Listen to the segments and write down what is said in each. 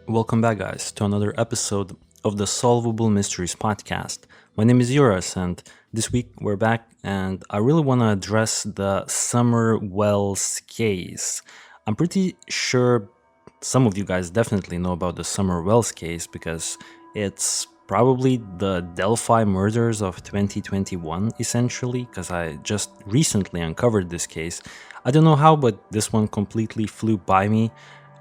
Welcome back, guys, to another episode of the Solvable Mysteries podcast. My name is Yuras, and this week we're back, and I really want to address the Summer Wells case. I'm pretty sure some of you guys definitely know about the Summer Wells case because it's probably the Delphi murders of 2021, essentially, because I just recently uncovered this case. I don't know how, but this one completely flew by me.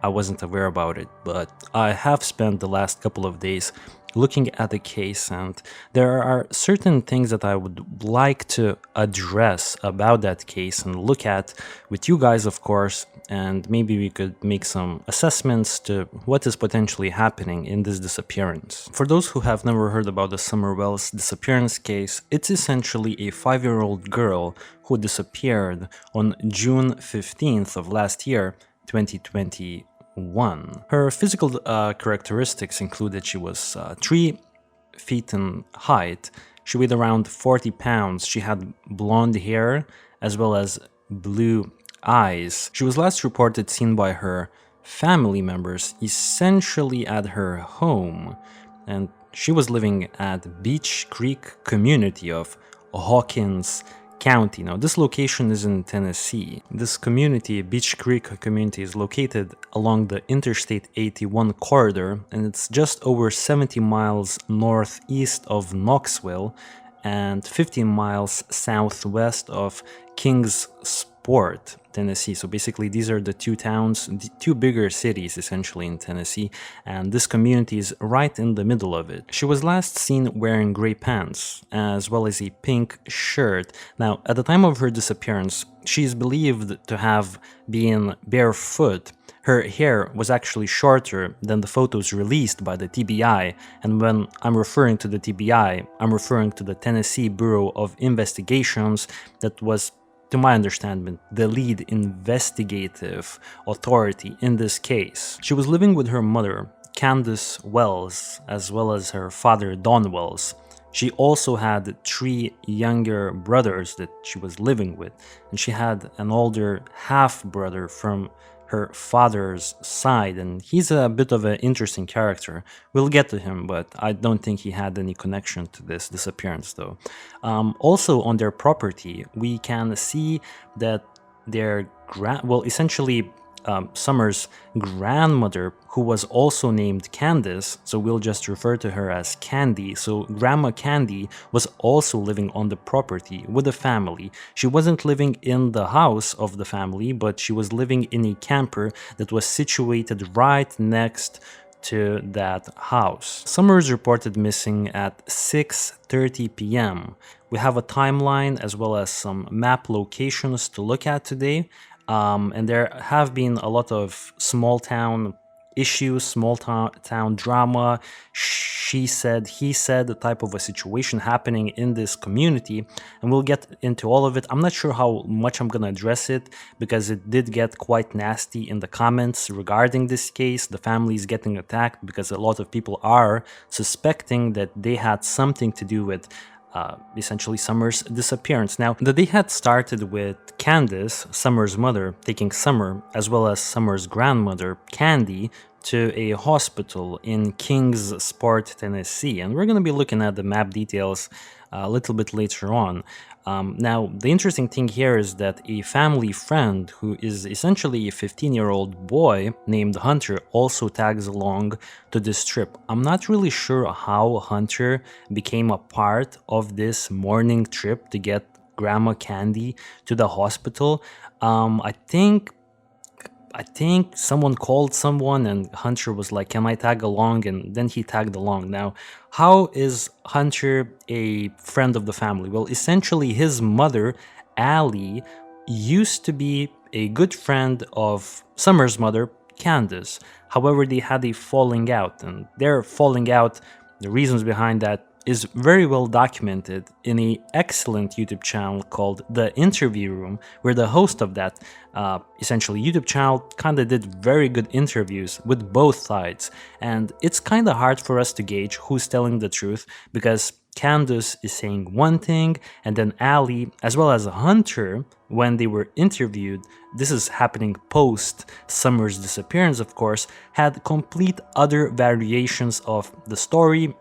I wasn't aware about it, but I have spent the last couple of days looking at the case, and there are certain things that I would like to address about that case and look at with you guys, of course, and maybe we could make some assessments to what is potentially happening in this disappearance. For those who have never heard about the Summer Wells disappearance case, it's essentially a 5-year-old girl who disappeared on June 15th of last year, 2021. Her physical characteristics include that she was 3 feet in height, she weighed around 40 pounds, she had blonde hair as well as blue eyes. She was last reported seen by her family members essentially at her home, and she was living at Beach Creek community of Hawkins County. Now, this location is in Tennessee. This community, Beach Creek community, is located along the Interstate 81 corridor, and it's just over 70 miles northeast of Knoxville and 15 miles southwest of Kingsport, Tennessee. So basically these are the two towns, the two bigger cities essentially in Tennessee, and this community is right in the middle of it. She was last seen wearing gray pants as well as a pink shirt. Now, at the time of her disappearance, she is believed to have been barefoot. Her hair was actually shorter than the photos released by the TBI, and when I'm referring to the TBI, I'm referring to the Tennessee Bureau of Investigations that was, to my understanding, the lead investigative authority in this case. She was living with her mother, Candace Wells, as well as her father, Don Wells. She also had 3 younger brothers that she was living with, and she had an older half-brother from her father's side, and he's a bit of an interesting character. We'll get to him, but I don't think he had any connection to this disappearance though. Also on their property, we can see that their essentially Summer's grandmother, who was also named Candace, so we'll just refer to her as Candy. So Grandma Candy was also living on the property with the family. She wasn't living in the house of the family, but she was living in a camper that was situated right next to that house. Summer is reported missing at 6:30 p.m. We have a timeline as well as some map locations to look at today. And there have been a lot of small town issues, small town drama, she said, he said, the type of a situation happening in this community, and we'll get into all of it. I'm not sure how much I'm gonna address it because it did get quite nasty in the comments regarding this case. The family is getting attacked because a lot of people are suspecting that they had something to do with essentially Summer's disappearance. Now, the day had started with Candace, Summer's mother, taking Summer, as well as Summer's grandmother, Candy, to a hospital in Kingsport, Tennessee. And we're going to be looking at the map details a little bit later on. Now, the interesting thing here is that a family friend who is essentially a 15-year-old boy named Hunter also tags along to this trip. I'm not really sure how Hunter became a part of this morning trip to get Grandma Candy to the hospital. I think someone called someone and Hunter was like, can I tag along? And then he tagged along. Now, how is Hunter a friend of the family? Well, essentially his mother, Allie, used to be a good friend of Summer's mother, Candace. However, they had a falling out, and their falling out, the reasons behind that is very well documented in an excellent YouTube channel called The Interview Room, where the host of that essentially YouTube channel kind of did very good interviews with both sides. And it's kind of hard for us to gauge who's telling the truth because Candace is saying one thing, and then Ali, as well as Hunter, when they were interviewed, this is happening post Summer's disappearance, of course, had complete other variations of the story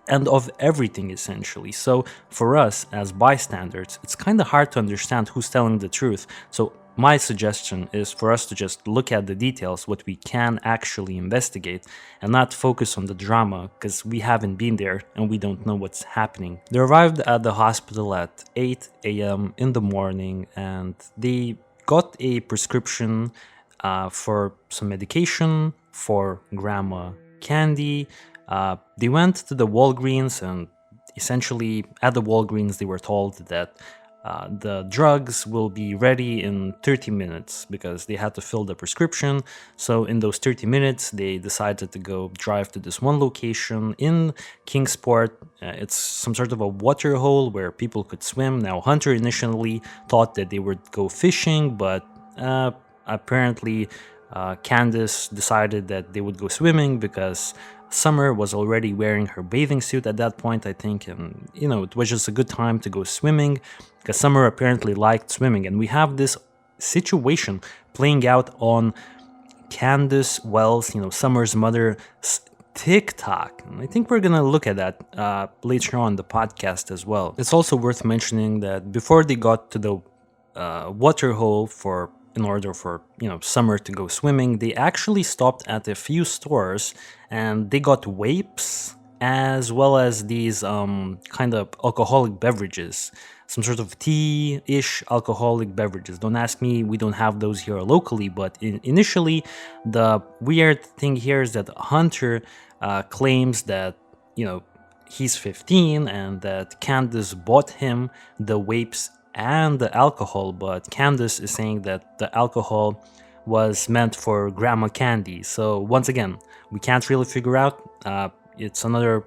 and of everything essentially. So for us as bystanders, it's kind of hard to understand who's telling the truth. So my suggestion is for us to just look at the details, what we can actually investigate, and not focus on the drama because we haven't been there and we don't know what's happening. They arrived at the hospital at 8 a.m. in the morning and they got a prescription for some medication for Grandma Candy. They went to the Walgreens, and essentially at the Walgreens they were told that the drugs will be ready in 30 minutes because they had to fill the prescription. So in those 30 minutes they decided to go drive to this one location in Kingsport. It's some sort of a water hole where people could swim. Now Hunter initially thought that they would go fishing, but apparently Candace decided that they would go swimming because Summer was already wearing her bathing suit at that point, I think, and it was just a good time to go swimming because Summer apparently liked swimming. And we have this situation playing out on Candace Wells, Summer's mother's TikTok. And I think we're gonna look at that later on the podcast as well. It's also worth mentioning that before they got to the water hole in order for Summer to go swimming, they actually stopped at a few stores and they got vapes as well as these kind of alcoholic beverages, some sort of tea-ish alcoholic beverages. Don't ask me, we don't have those here locally, but initially the weird thing here is that Hunter claims that he's 15 and that Candace bought him the vapes and the alcohol, but Candace is saying that the alcohol was meant for Grandma Candy. So once again, we can't really figure out. It's another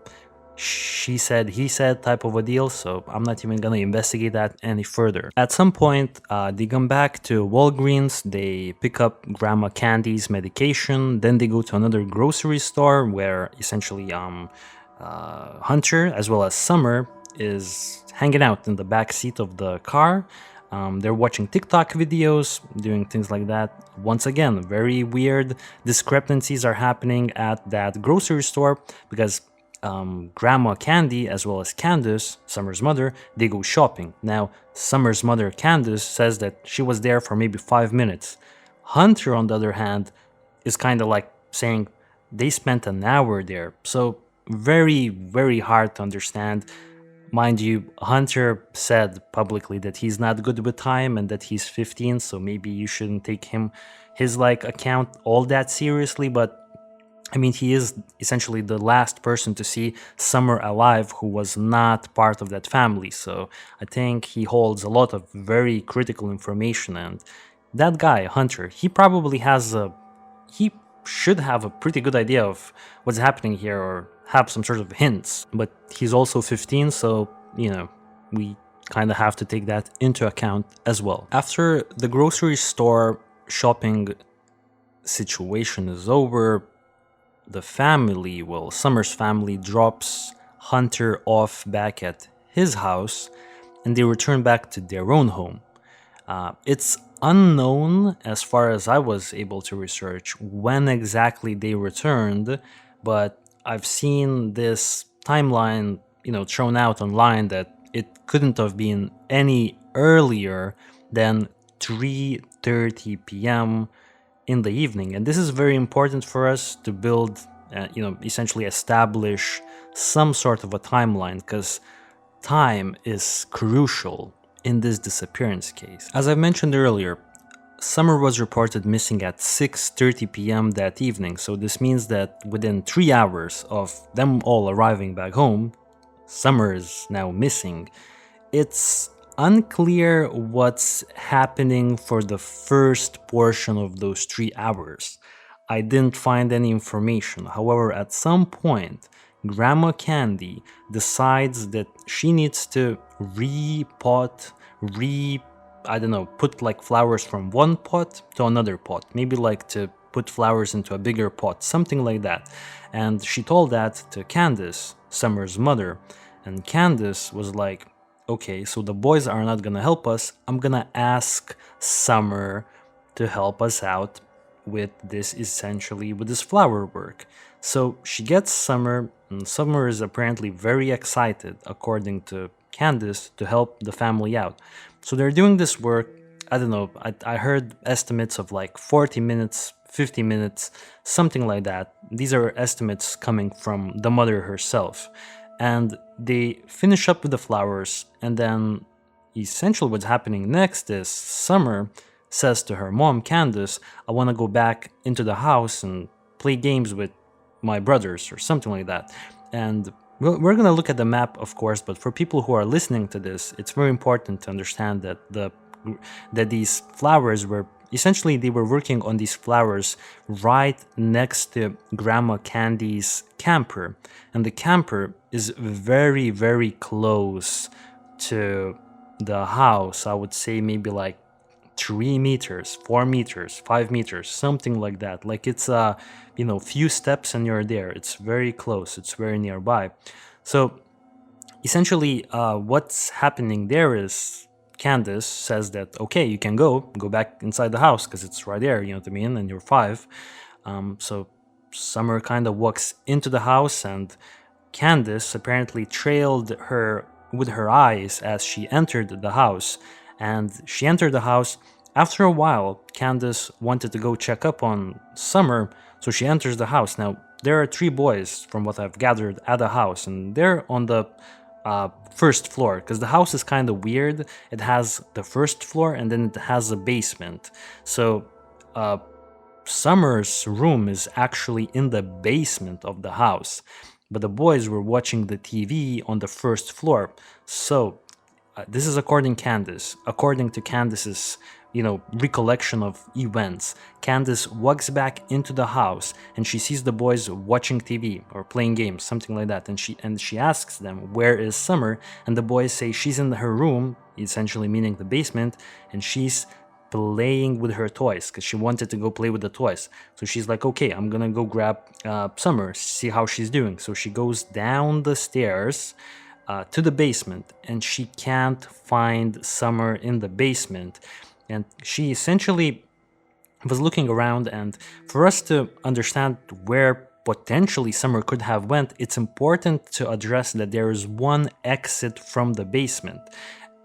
she said, he said type of a deal, so I'm not even gonna investigate that any further. At some point, they come back to Walgreens, they pick up Grandma Candy's medication, then they go to another grocery store where essentially Hunter as well as Summer is hanging out in the back seat of the car. They're watching TikTok videos, doing things like that. Once again, very weird discrepancies are happening at that grocery store because Grandma Candy as well as Candace, Summer's mother, they go shopping. Now, Summer's mother, Candace, says that she was there for maybe 5 minutes. Hunter, on the other hand, is kind of like saying they spent an hour there. So very, very hard to understand. Mind you, Hunter said publicly that he's not good with time and that he's 15, so maybe you shouldn't take his account all that seriously, but I mean, he is essentially the last person to see Summer alive who was not part of that family, so I think he holds a lot of very critical information. And that guy, Hunter, he should have a pretty good idea of what's happening here, or have some sort of hints, but he's also 15, so we kind of have to take that into account as well. After the grocery store shopping situation is over, Summer's family drops Hunter off back at his house and they return back to their own home. It's unknown, as far as I was able to research, when exactly they returned, but I've seen this timeline, thrown out online that it couldn't have been any earlier than 3:30 p.m. in the evening. And this is very important for us to build, essentially establish some sort of a timeline, because time is crucial in this disappearance case. As I mentioned earlier, Summer was reported missing at 6:30 p.m. that evening, so this means that within 3 hours of them all arriving back home, Summer is now missing. It's unclear what's happening for the first portion of those 3 hours. I didn't find any information. However, at some point, Grandma Candy decides that she needs to put flowers from one pot to another pot. Maybe to put flowers into a bigger pot, something like that. And she told that to Candace, Summer's mother. And Candace was like, okay, so the boys are not gonna help us. I'm gonna ask Summer to help us out with this, essentially, with this flower work. So she gets Summer, and Summer is apparently very excited, according to Candace, to help the family out. So they're doing this work. I don't know, I heard estimates of like 40 minutes, 50 minutes, something like that. These are estimates coming from the mother herself. And they finish up with the flowers, and then essentially what's happening next is Summer says to her mom, Candace, I want to go back into the house and play games with my brothers or something like that. And we're going to look at the map, of course, but for people who are listening to this, it's very important to understand that these flowers were essentially, they were working on these flowers right next to Grandma Candy's camper. And the camper is very, very close to the house. I would say maybe like 3 meters, 4 meters, 5 meters, something like that. Like it's a, few steps and you're there. It's very close. It's very nearby. So essentially, what's happening there is Candace says that, okay, you can go back inside the house because it's right there, you know what I mean? And you're 5. So Summer kind of walks into the house, and Candace apparently trailed her with her eyes as she entered the house. And she entered the house. After a while, Candace wanted to go check up on Summer, so she enters the house. Now, there are 3 boys, from what I've gathered, at the house, and they're on the first floor, because the house is kind of weird. It has the first floor and then it has a basement. So Summer's room is actually in the basement of the house, but the boys were watching the TV on the first floor. So this is according to Candace's recollection of events. Candace walks back into the house and she sees the boys watching TV or playing games, something like that, and she asks them, where is Summer? And the boys say she's in her room, essentially meaning the basement, and she's playing with her toys because she wanted to go play with the toys. So she's like, okay, I'm gonna go grab Summer, see how she's doing. So she goes down the stairs to the basement, and she can't find Summer in the basement. And she essentially was looking around, and for us to understand where potentially Summer could have went, it's important to address that there is one exit from the basement,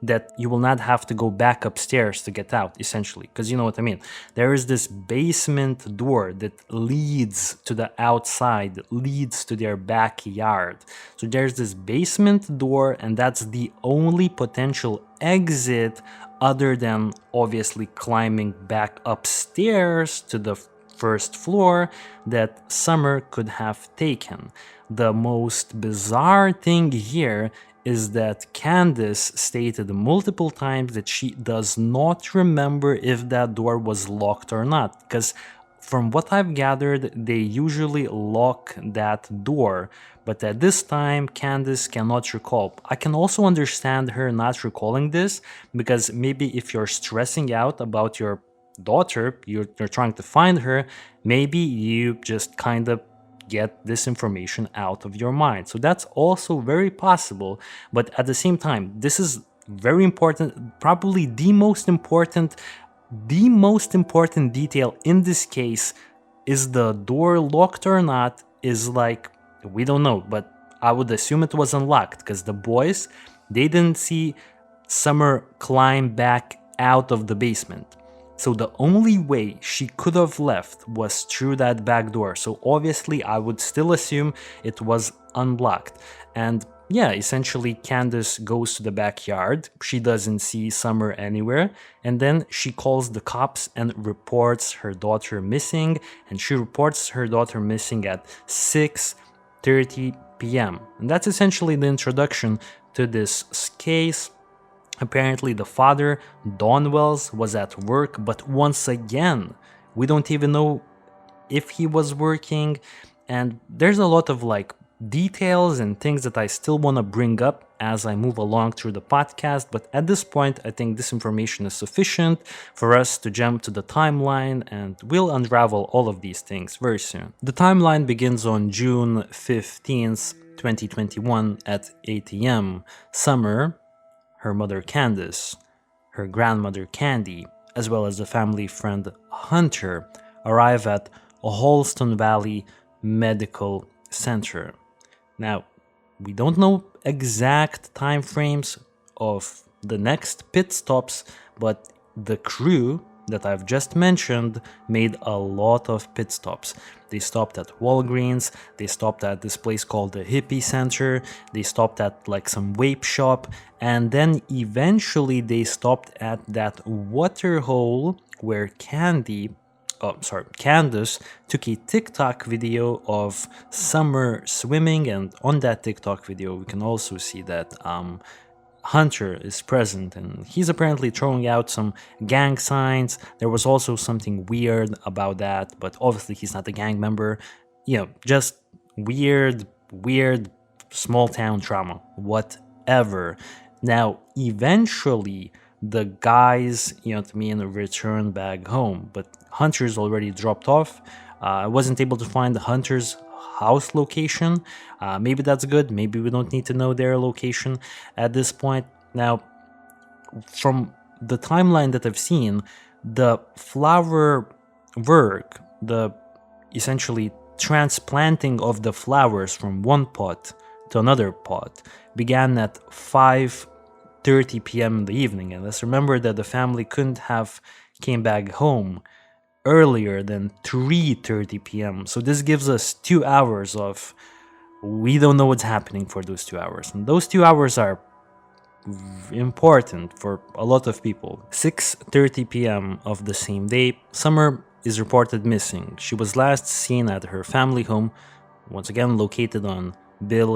that you will not have to go back upstairs to get out, essentially, because you know what I mean. There is this basement door that leads to the outside, leads to their backyard. So there's this basement door, and that's the only potential exit other than obviously climbing back upstairs to the first floor that Summer could have taken. The most bizarre thing here is that Candace stated multiple times that she does not remember if that door was locked or not, because from what I've gathered, they usually lock that door, but at this time, Candace cannot recall. I can also understand her not recalling this, because maybe if you're stressing out about your daughter, you're trying to find her, maybe you just kind of get this information out of your mind. So that's also very possible, but at the same time, this is very important, probably the most important detail in this case. Is the door locked or not? Is like, we don't know, but I would assume it was unlocked, because the boys, they didn't see Summer climb back out of the basement. So the only way she could have left was through that back door. So obviously I would still assume it was unlocked. And yeah, essentially Candace goes to the backyard. She doesn't see Summer anywhere. And then she calls the cops and reports her daughter missing. And she reports her daughter missing at 6:30 p.m. And that's essentially the introduction to this case. Apparently the father, Don Wells, was at work, but once again, we don't even know if he was working. And there's a lot of like details and things that I still want to bring up as I move along through the podcast, but at this point, I think this information is sufficient for us to jump to the timeline, and we'll unravel all of these things very soon. The timeline begins on June 15th, 2021 at 8 a.m. Summer, her mother Candace, her grandmother Candy, as well as the family friend Hunter, arrive at Holston Valley Medical Center. Now, we don't know exact time frames of the next pit stops, but the crew that I've just mentioned made a lot of pit stops. They stopped at Walgreens, they stopped at this place called the Hippie Center, they stopped at like some vape shop, and then eventually they stopped at that water hole where Candace took a TikTok video of Summer swimming, and on that TikTok video we can also see that Hunter is present, and he's apparently throwing out some gang signs. There was also something weird about that, but obviously he's not a gang member. Just weird small town drama, whatever. Now, eventually the guys, return back home, but Hunter's already dropped off. I wasn't able to find Hunter's house location. Maybe that's good. Maybe we don't need to know their location at this point. Now, from the timeline that I've seen, the flower work, the essentially transplanting of the flowers from one pot to another pot, began at 5:30 p.m. in the evening. And let's remember that the family couldn't have came back home earlier than 3:30 p.m. So this gives us 2 hours of, we don't know what's happening for those 2 hours. And those 2 hours are important for a lot of people. 6:30 p.m. of the same day, Summer is reported missing. She was last seen at her family home, once again located on Ben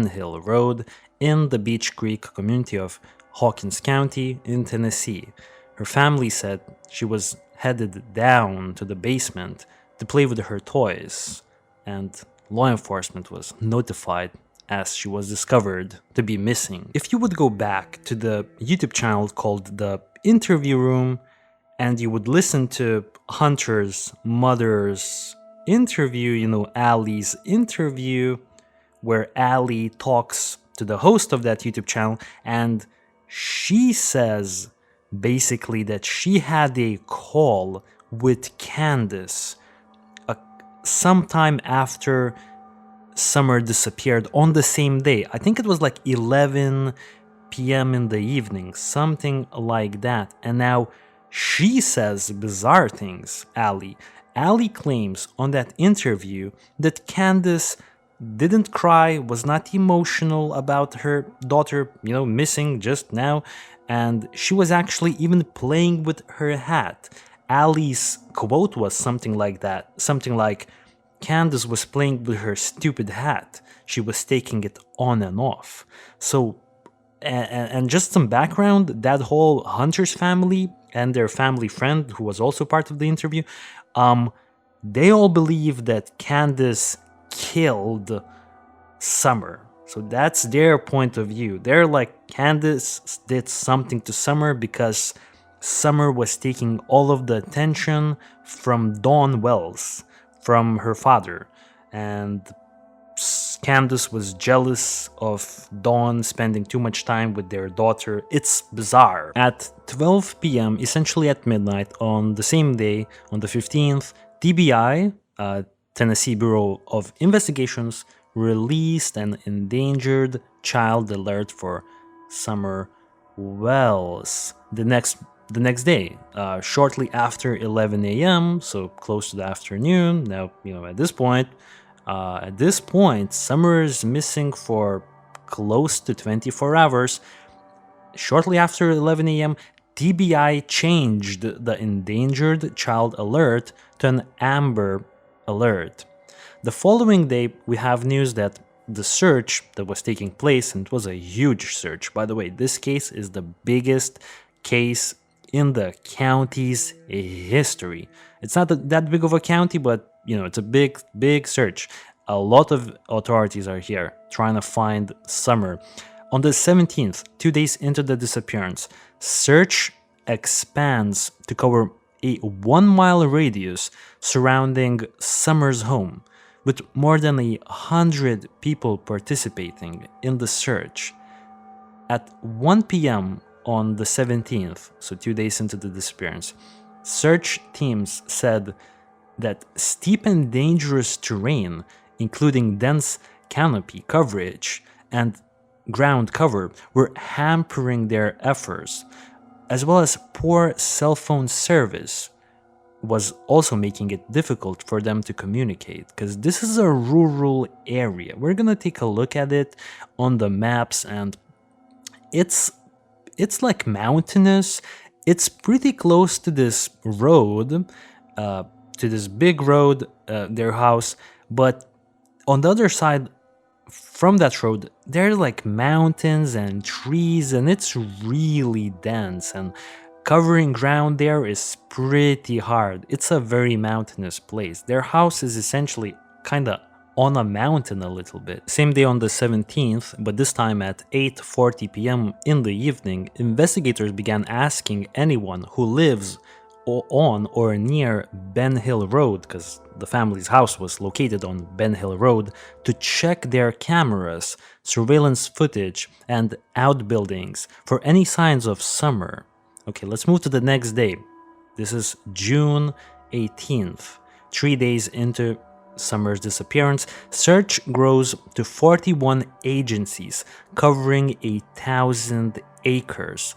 Hill Road in the Beach Creek community of Hawkins County in Tennessee. Her family said she was headed down to the basement to play with her toys, and law enforcement was notified as she was discovered to be missing. If you would go back to the YouTube channel called The Interview Room and you would listen to Hunter's mother's interview, Allie's interview, where Allie talks to the host of that YouTube channel, and she says basically that she had a call with Candace sometime after Summer disappeared on the same day. I think it was like 11 p.m. in the evening, something like that. And now she says bizarre things, Allie. Allie claims on that interview that Candace didn't cry, was not emotional about her daughter, missing just now, and she was actually even playing with her hat. Allie's quote was something like that, something like, Candace was playing with her stupid hat. She was taking it on and off. So, and just some background, that whole Hunter's family and their family friend, who was also part of the interview, they all believe that Candace killed Summer. So that's their point of view. They're like, Candace did something to Summer because Summer was taking all of the attention from Dawn Wells, from her father, and Candace was jealous of Dawn spending too much time with their daughter. It's bizarre. At 12 p.m., essentially at midnight on the same day, on the 15th, TBI, Tennessee Bureau of Investigations, released an endangered child alert for Summer Wells. The next day, shortly after 11 a.m., so close to the afternoon. Now, at this point, Summer is missing for close to 24 hours. Shortly after 11 a.m., TBI changed the endangered child alert to an amber alert. The following day, we have news that the search that was taking place, and it was a huge search. By the way, this case is the biggest case in the county's history. It's not that big of a county, but it's a big search. a lot of authorities are here trying to find Summer. On the 17th, 2 days into the disappearance, search expands to cover a 1 mile radius surrounding Summer's home, with more than 100 people participating in the search. At 1 p.m. on the 17th, so 2 days into the disappearance, search teams said that steep and dangerous terrain, including dense canopy coverage and ground cover, were hampering their efforts, as well as poor cell phone service was also making it difficult for them to communicate, because this is a rural area. We're gonna take a look at it on the maps, and it's like mountainous. It's pretty close to this road, to this big road, their house, but on the other side from that road, there are like mountains and trees, and it's really dense, and covering ground there is pretty hard. It's a very mountainous place. Their house is essentially kind of on a mountain a little bit. Same day on the 17th, but this time at 8:40 p.m. in the evening, investigators began asking anyone who lives on or near Ben Hill Road, because the family's house was located on Ben Hill Road, to check their cameras, surveillance footage, and outbuildings for any signs of Summer. Okay, let's move to the next day. This is June 18th, 3 days into Summer's disappearance. Search grows to 41 agencies covering 1,000 acres.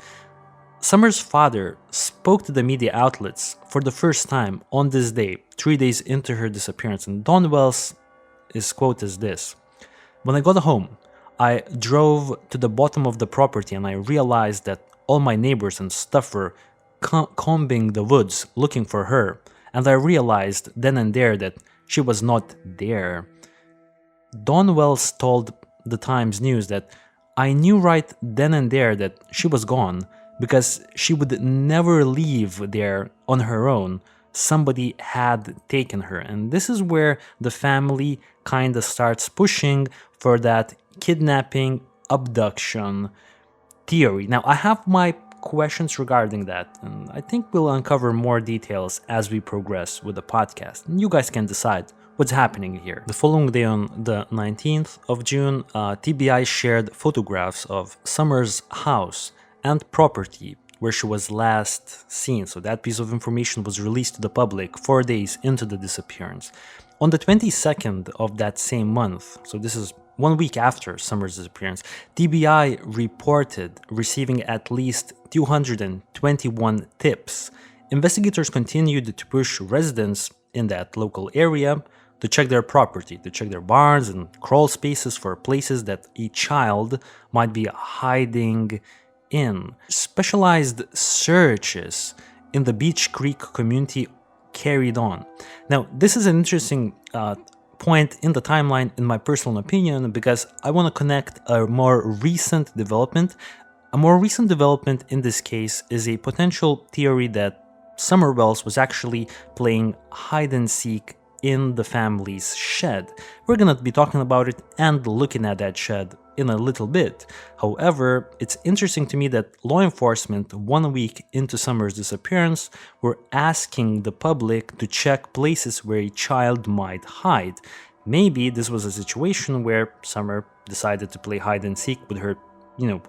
Summer's father spoke to the media outlets for the first time on this day, 3 days into her disappearance, and Don Wells' quote is this: "When I got home, I drove to the bottom of the property and I realized that all my neighbors and stuff were combing the woods looking for her, and I realized then and there that she was not there." Don Wells told the Times News that, "I knew right then and there that she was gone, because she would never leave there on her own. Somebody had taken her." And this is where the family kind of starts pushing for that kidnapping, abduction theory. Now, I have my questions regarding that, and I think we'll uncover more details as we progress with the podcast. And you guys can decide what's happening here. The following day, on the 19th of June, TBI shared photographs of Summer's house and property where she was last seen. So that piece of information was released to the public 4 days into the disappearance. On the 22nd of that same month, so this is 1 week after Summer's disappearance, TBI reported receiving at least 221 tips. Investigators continued to push residents in that local area to check their property, to check their barns and crawl spaces for places that a child might be hiding in. Specialized searches in the Beach Creek community carried on. Now, this is an interesting point in the timeline, in my personal opinion, because I want to connect a more recent development. A more recent development in this case is a potential theory that Summer Wells was actually playing hide and seek in the family's shed. We're gonna be talking about it and looking at that shed in a little bit. However, it's interesting to me that law enforcement, 1 week into Summer's disappearance, were asking the public to check places where a child might hide. Maybe this was a situation where Summer decided to play hide and seek with her,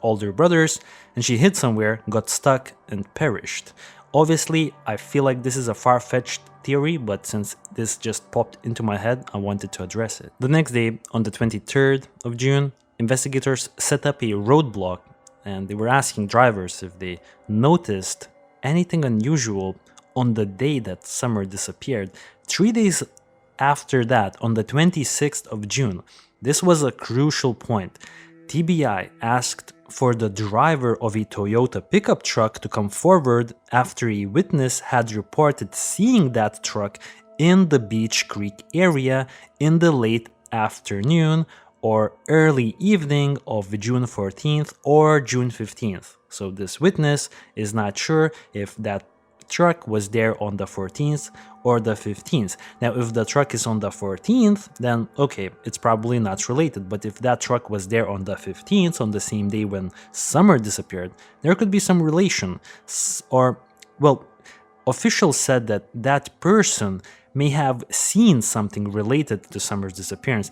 older brothers, and she hid somewhere, got stuck, and perished. Obviously, I feel like this is a far-fetched theory, but since this just popped into my head, I wanted to address it. The next day, on the 23rd of June, investigators set up a roadblock, and they were asking drivers if they noticed anything unusual on the day that Summer disappeared. 3 days after that, on the 26th of June, this was a crucial point. TBI asked for the driver of a Toyota pickup truck to come forward after a witness had reported seeing that truck in the Beach Creek area in the late afternoon or early evening of June 14th or June 15th. So this witness is not sure if that truck was there on the 14th or the 15th. Now, if the truck is on the 14th, then okay, it's probably not related. But if that truck was there on the 15th, on the same day when Summer disappeared, there could be some relation. Or, well, officials said that that person may have seen something related to Summer's disappearance.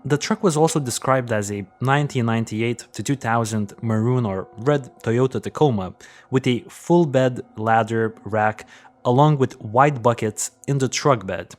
The truck was also described as a 1998 to 2000 maroon or red Toyota Tacoma with a full bed ladder rack along with white buckets in the truck bed.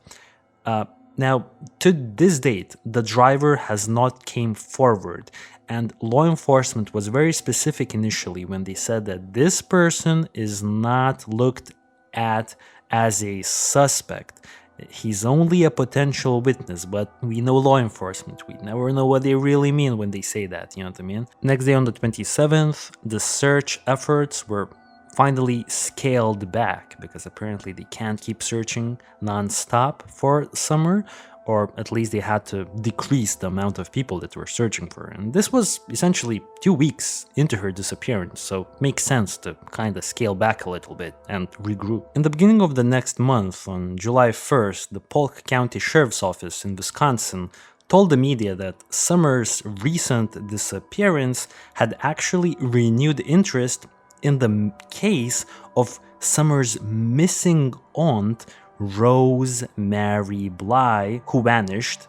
Now, to this date, the driver has not came forward, and law enforcement was very specific initially when they said that this person is not looked at as a suspect. He's only a potential witness, but we know law enforcement. We never know what they really mean when they say that, you know what I mean? Next day on the 27th, the search efforts were finally scaled back because apparently they can't keep searching non-stop for Summer, or at least they had to decrease the amount of people that were searching for her. And this was essentially 2 weeks into her disappearance, so makes sense to kind of scale back a little bit and regroup. In the beginning of the next month, on July 1st, the Polk County Sheriff's Office in Wisconsin told the media that Summer's recent disappearance had actually renewed interest in the case of Summer's missing aunt, Rose Mary Bly, who vanished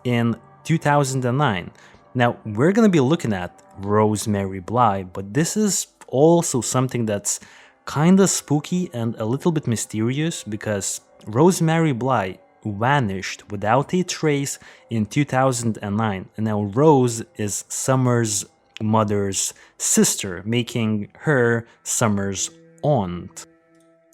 in 2009. Now, we're going to be looking at Rose Mary Bly, but this is also something that's kind of spooky and a little bit mysterious because Rose Mary Bly vanished without a trace in 2009, and now Rose is Summer's mother's sister, making her Summer's aunt.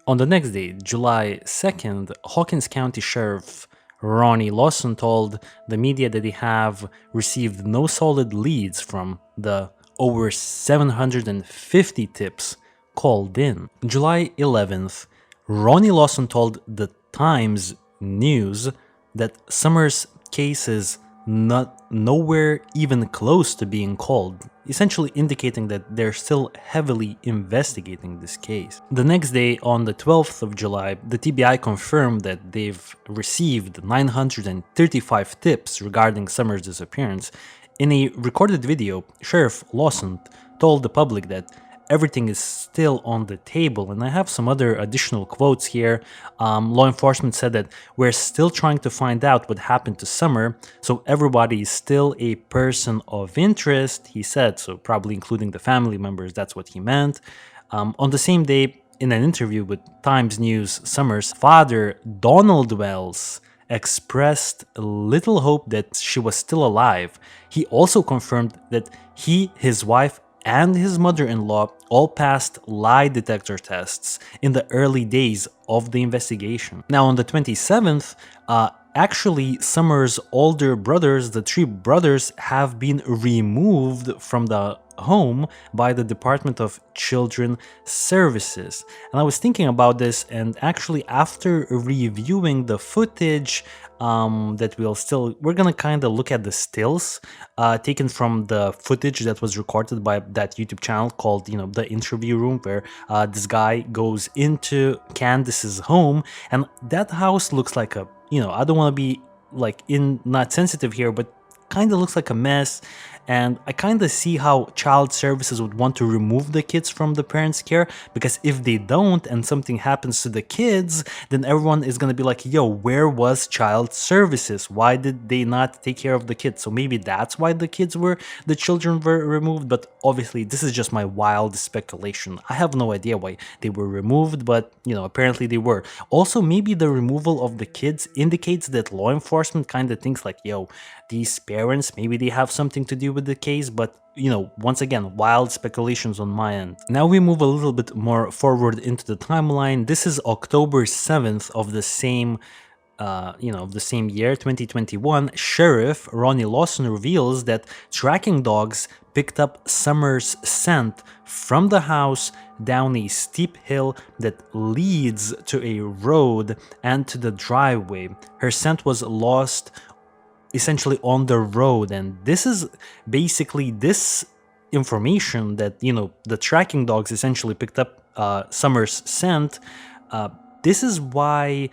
On the next day, July 2nd, Hawkins County Sheriff Ronnie Lawson told the media that they have received no solid leads from the over 750 tips called in. July 11th, Ronnie Lawson told the Times News that Summer's case is nowhere even close to being called, essentially indicating that they're still heavily investigating this case. The next day, on the 12th of July, the TBI confirmed that they've received 935 tips regarding Summer's disappearance. In a recorded video, Sheriff Lawson told the public that everything is still on the table, and I have some other additional quotes here. Law enforcement said that we're still trying to find out what happened to Summer, so everybody is still a person of interest, he said, so probably including the family members, that's what he meant. On the same day, in an interview with Times News, Summer's father, Donald Wells, expressed little hope that she was still alive. He also confirmed that he, his wife, and his mother-in-law all passed lie detector tests in the early days of the investigation. Now, on the 27th, actually, Summer's older brothers, the three brothers, have been removed from the home by the Department of Children Services. And I was thinking about this, and actually after reviewing the footage that we're gonna kind of look at the stills taken from the footage that was recorded by that YouTube channel called, The Interview Room, where this guy goes into Candace's home, and that house looks like a, I don't want to be not sensitive here, but kind of looks like a mess. And I kind of see how child services would want to remove the kids from the parents' care, because if they don't and something happens to the kids, then everyone is going to be like, yo, where was child services? Why did they not take care of the kids? So maybe that's why the children were removed, but obviously this is just my wild speculation. I have no idea why they were removed, but apparently they were. Also, maybe the removal of the kids indicates that law enforcement kind of thinks like, yo, these parents, maybe they have something to do with the case, but once again, wild speculations on my end. Now we move a little bit more forward into the timeline. This is October 7th of the same year, 2021. Sheriff Ronnie Lawson reveals that tracking dogs picked up Summer's scent from the house down a steep hill that leads to a road and to the driveway. Her scent was lost essentially on the road, and this is basically this information that the tracking dogs essentially picked up Summer's scent This is why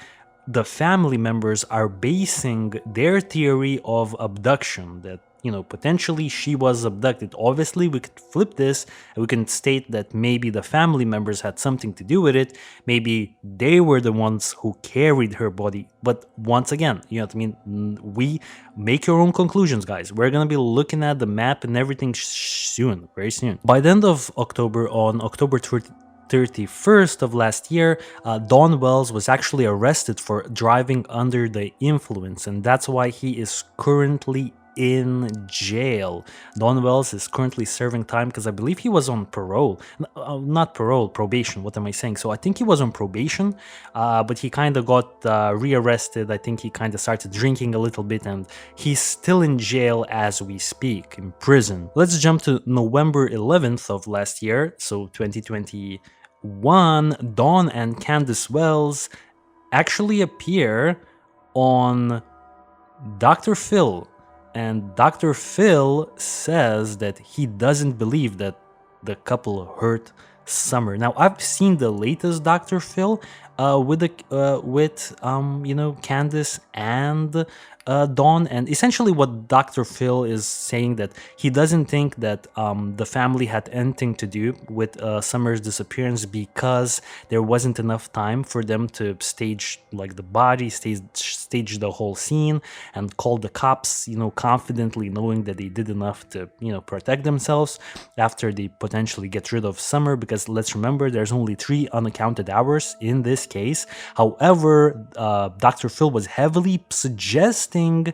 the family members are basing their theory of abduction, that potentially she was abducted. Obviously, we could flip this and we can state that maybe the family members had something to do with it. Maybe they were the ones who carried her body. But once again, you know what I mean? We make your own conclusions, guys. We're going to be looking at the map and everything soon, very soon. By the end of October, on October 31st of last year, Don Wells was actually arrested for driving under the influence, and that's why he is currently in jail. Don Wells is currently serving time because I believe he was on parole. Not parole, probation. What am I saying? So I think he was on probation, but he kind of got rearrested. I think he kind of started drinking a little bit, and he's still in jail as we speak, in prison. Let's jump to November 11th of last year, so 2021. Don and Candace Wells actually appear on Dr. Phil. And Dr. Phil says that he doesn't believe that the couple hurt Summer. Now, I've seen the latest Dr. Phil with Candace and Dawn, and essentially what Dr. Phil is saying, that he doesn't think that the family had anything to do with Summer's disappearance because there wasn't enough time for them to stage like the body, stage the whole scene and call the cops, confidently knowing that they did enough to, protect themselves after they potentially get rid of Summer, because let's remember there's only 3 unaccounted hours in this case. However, Dr. Phil was heavily suggesting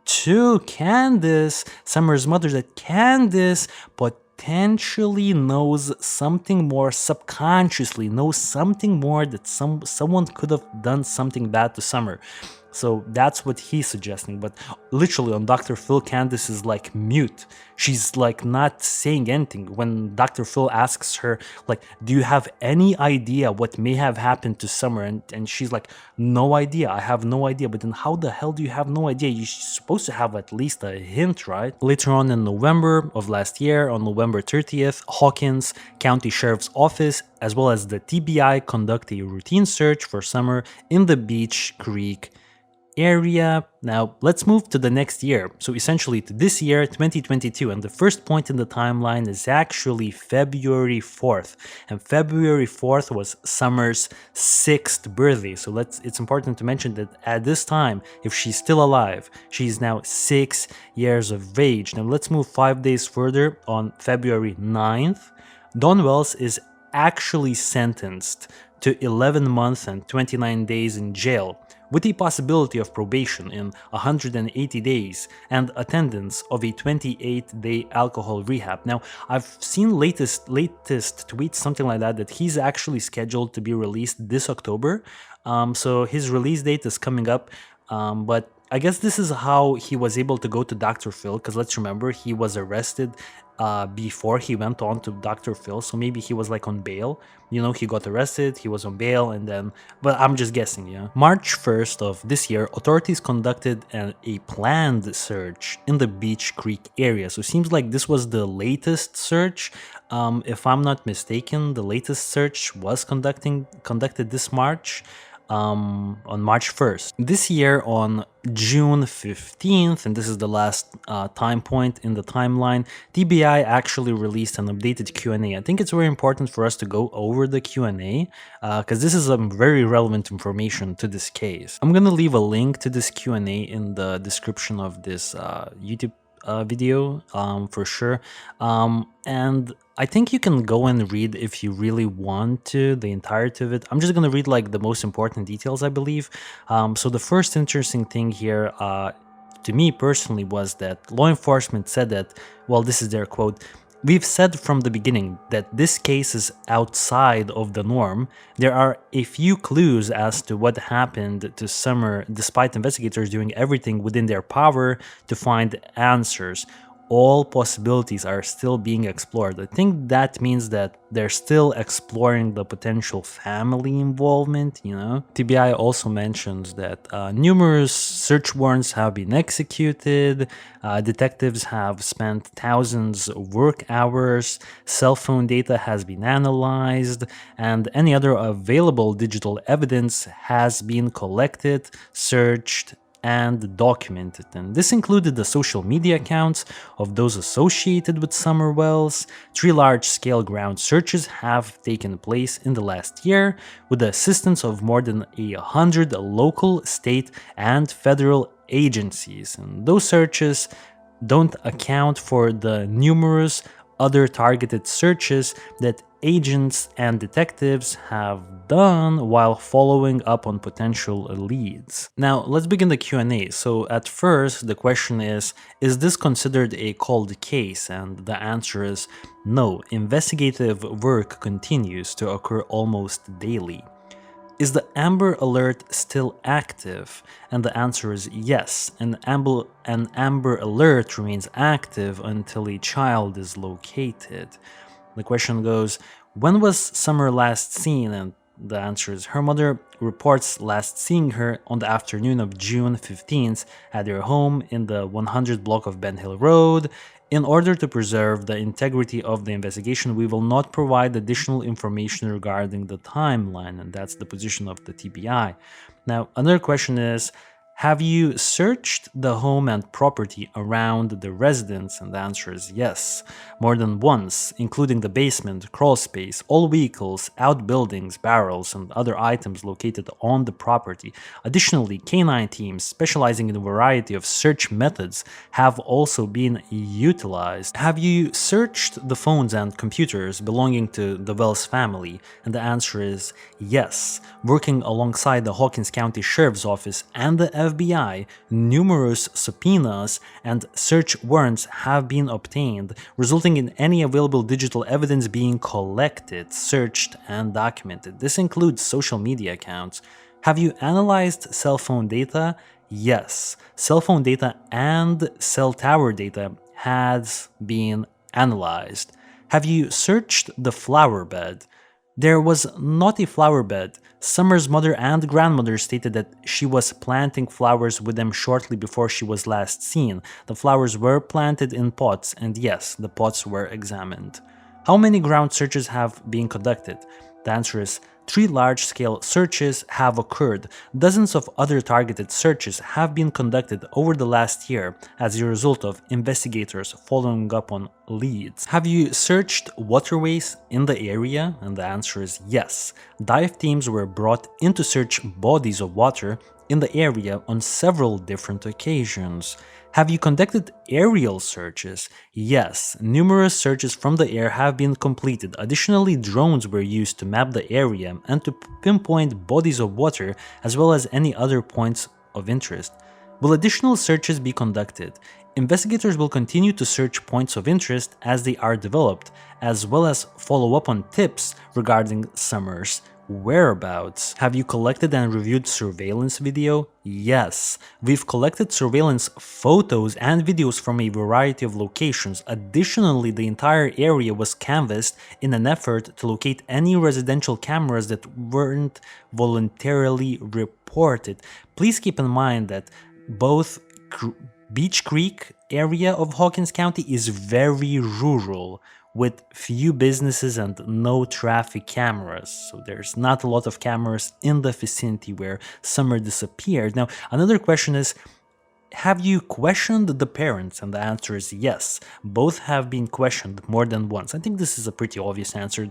to Candace, Summer's mother, that Candace potentially knows something more, subconsciously knows something more, that someone could have done something bad to Summer. So that's what he's suggesting. But literally on Dr. Phil, Candace is like mute. She's like not saying anything. When Dr. Phil asks her, like, do you have any idea what may have happened to Summer? And she's like, no idea. I have no idea. But then how the hell do you have no idea? You're supposed to have at least a hint, right? Later on in November of last year, on November 30th, Hawkins County Sheriff's Office, as well as the TBI, conduct a routine search for Summer in the Beach Creek area. Now let's move to the next year, so essentially to this year, 2022, and the first point in the timeline is actually February 4th, and February 4th was Summer's 6th birthday. So it's important to mention that at this time, if she's still alive, she's now 6 years of age. Now let's move 5 days further. On February 9th, Don Wells is actually sentenced to 11 months and 29 days in jail, with the possibility of probation in 180 days and attendance of a 28-day alcohol rehab. Now, I've seen latest tweets, something like that he's actually scheduled to be released this October. So his release date is coming up, but I guess this is how he was able to go to Dr. Phil, because let's remember he was arrested before he went on to Dr. Phil, so maybe he was like on bail. He got arrested, he was on bail, and then, but I'm just guessing, yeah. March 1st of this year, authorities conducted a planned search in the Beach Creek area. So it seems like this was the latest search. If I'm not mistaken, the latest search was conducted this March. On March 1st. This year, on June 15th, and this is the last time point in the timeline, TBI actually released an updated Q&A. I think it's very important for us to go over the Q&A because this is very relevant information to this case. I'm gonna leave a link to this Q&A in the description of this YouTube video for sure, and I think you can go and read if you really want to the entirety of it. I'm just gonna read like the most important details, I believe. So the first interesting thing here to me personally was that law enforcement said that, well, this is their quote: "We've said from the beginning that this case is outside of the norm. There are a few clues as to what happened to Summer, despite investigators doing everything within their power to find answers. all possibilities are still being explored. I think that means that they're still exploring the potential family involvement, TBI also mentions that numerous search warrants have been executed, detectives have spent thousands of work hours, cell phone data has been analyzed, and any other available digital evidence has been collected, searched, and documented. And this included the social media accounts of those associated with Summer Wells. 3 large-scale ground searches have taken place in the last year with the assistance of more than 100 local, state, and federal agencies. And those searches don't account for the numerous other targeted searches that agents and detectives have done while following up on potential leads. Now, let's begin the Q&A. So at first, the question is this considered a cold case? And the answer is no. Investigative work continues to occur almost daily. Is the Amber Alert still active? And the answer is yes. An Amber Alert remains active until a child is located. The question goes, when was Summer last seen? And the answer is her mother reports last seeing her on the afternoon of June 15th at her home in the 100 block of Ben Hill Road. In order to preserve the integrity of the investigation, we will not provide additional information regarding the timeline, and that's the position of the TBI. Now, another question is, have you searched the home and property around the residence? And the answer is yes, more than once, including the basement, crawl space, all vehicles, outbuildings, barrels, and other items located on the property. Additionally, canine teams specializing in a variety of search methods have also been utilized. Have you searched the phones and computers belonging to the Wells family? And the answer is yes. Working alongside the Hawkins County Sheriff's Office and the FBI, numerous subpoenas and search warrants have been obtained, resulting in any available digital evidence being collected, searched, and documented. This includes social media accounts. Have you analyzed cell phone data? Yes. Cell phone data and cell tower data has been analyzed. Have you searched the flower bed? There was not a flower bed. Summer's mother and grandmother stated that she was planting flowers with them shortly before she was last seen. The flowers were planted in pots, and yes, the pots were examined. How many ground searches have been conducted? The answer is 3 large-scale searches have occurred. Dozens of other targeted searches have been conducted over the last year as a result of investigators following up on leads. Have you searched waterways in the area? And the answer is yes. Dive teams were brought in to search bodies of water in the area on several different occasions. Have you conducted aerial searches? Yes, numerous searches from the air have been completed. Additionally, drones were used to map the area and to pinpoint bodies of water as well as any other points of interest. Will additional searches be conducted? Investigators will continue to search points of interest as they are developed, as well as follow up on tips regarding Summer's whereabouts. Have you collected and reviewed surveillance video? Yes. We've collected surveillance photos and videos from a variety of locations. Additionally, the entire area was canvassed in an effort to locate any residential cameras that weren't voluntarily reported. Please keep in mind that both Beach Creek area of Hawkins County is very rural, with few businesses and no traffic cameras. So there's not a lot of cameras in the vicinity where Summer disappeared. Now, another question is, have you questioned the parents? And the answer is yes. Both have been questioned more than once. I think this is a pretty obvious answer,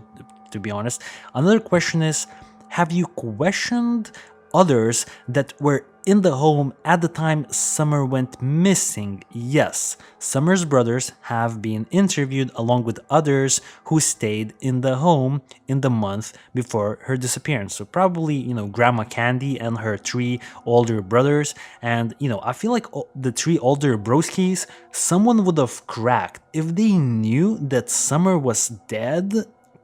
to be honest. Another question is, have you questioned others that were in the home at the time Summer went missing? Yes. Summer's brothers have been interviewed along with others who stayed in the home in the month before her disappearance. So probably, Grandma Candy and her 3 older brothers. And, I feel like the 3 older broskies, someone would have cracked if they knew that Summer was dead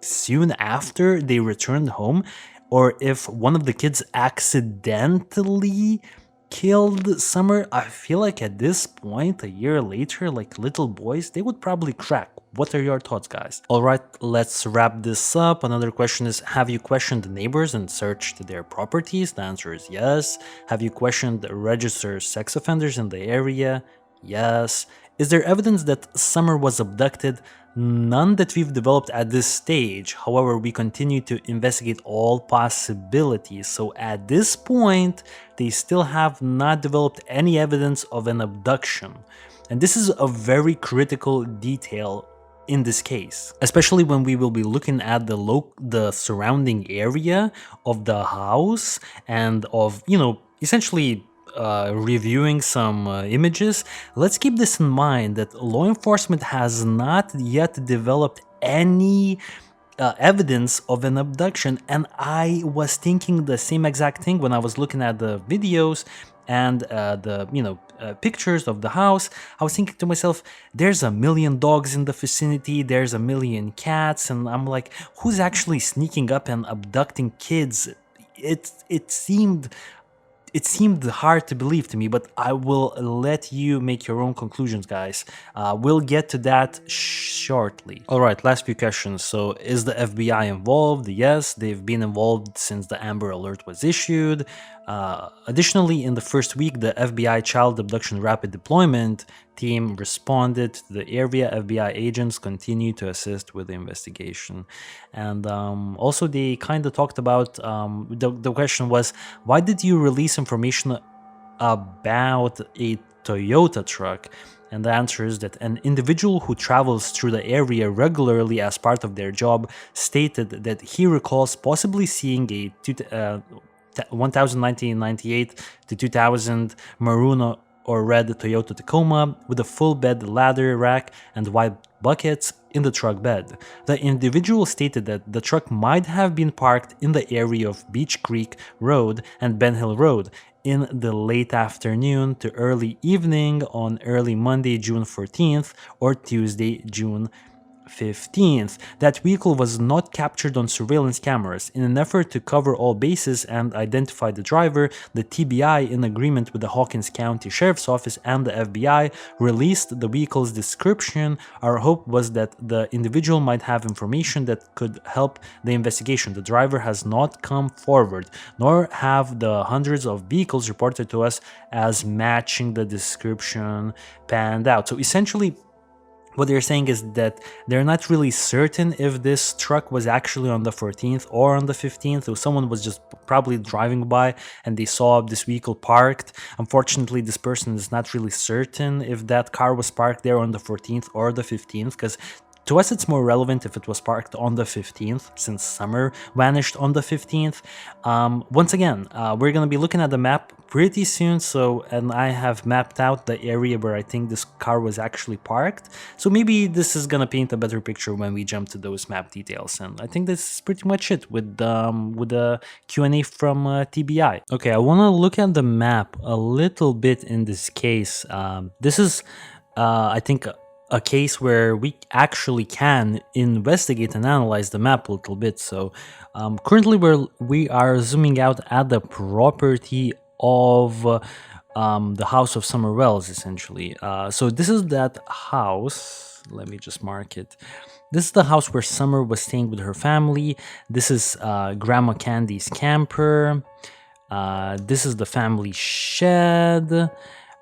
soon after they returned home, or if one of the kids accidentally killed Summer, I feel like at this point, a year later, like little boys, they would probably crack. What are your thoughts, guys? Alright, let's wrap this up. Another question is, have you questioned the neighbors and searched their properties? The answer is yes. Have you questioned registered sex offenders in the area? Yes. Is there evidence that Summer was abducted? None that we've developed at this stage. However, we continue to investigate all possibilities. So at this point, they still have not developed any evidence of an abduction. And this is a very critical detail in this case, especially when we will be looking at the surrounding area of the house and of, essentially reviewing some images. Let's keep this in mind that law enforcement has not yet developed any evidence of an abduction, and I was thinking the same exact thing when I was looking at the videos and the pictures of the house. I was thinking to myself, there's a million dogs in the vicinity, there's a million cats, and I'm like, who's actually sneaking up and abducting kids? It seemed hard to believe to me, but I will let you make your own conclusions, guys. We'll get to that shortly. Alright, last few questions. So, is the FBI involved? Yes, they've been involved since the Amber Alert was issued. Additionally, in the first week, the FBI Child Abduction Rapid Deployment team responded to the area. FBI agents continue to assist with the investigation. And also, they kind of talked about the question was, why did you release information about a Toyota truck? And the answer is that an individual who travels through the area regularly as part of their job stated that he recalls possibly seeing a 1998 to 2000 maroon or red Toyota Tacoma with a full bed ladder rack and white buckets in the truck bed. The individual stated that the truck might have been parked in the area of Beach Creek Road and Ben Hill Road in the late afternoon to early evening on early Monday, June 14th or Tuesday, June 15th. That vehicle was not captured on surveillance cameras. In an effort to cover all bases and identify the driver, the TBI, in agreement with the Hawkins County Sheriff's Office and the FBI, released the vehicle's description. Our hope was that the individual might have information that could help the investigation. The driver has not come forward, nor have the hundreds of vehicles reported to us as matching the description panned out. So essentially, what they're saying is that they're not really certain if this truck was actually on the 14th or on the 15th, so someone was just probably driving by and they saw this vehicle parked. Unfortunately, this person is not really certain if that car was parked there on the 14th or the 15th, because to us, it's more relevant if it was parked on the 15th, since Summer vanished on the 15th. Once again, we're going to be looking at the map pretty soon, and I have mapped out the area where I think this car was actually parked. So maybe this is going to paint a better picture when we jump to those map details. And I think this is pretty much it with the Q&A from TBI. Okay, I want to look at the map a little bit in this case. This is, I think, a case where we actually can investigate and analyze the map a little bit. So currently we are zooming out at the property of the house of Summer Wells, essentially. So this is that house. Let me just mark it. This is the house where Summer was staying with her family. This is Grandma Candy's camper. This is the family shed.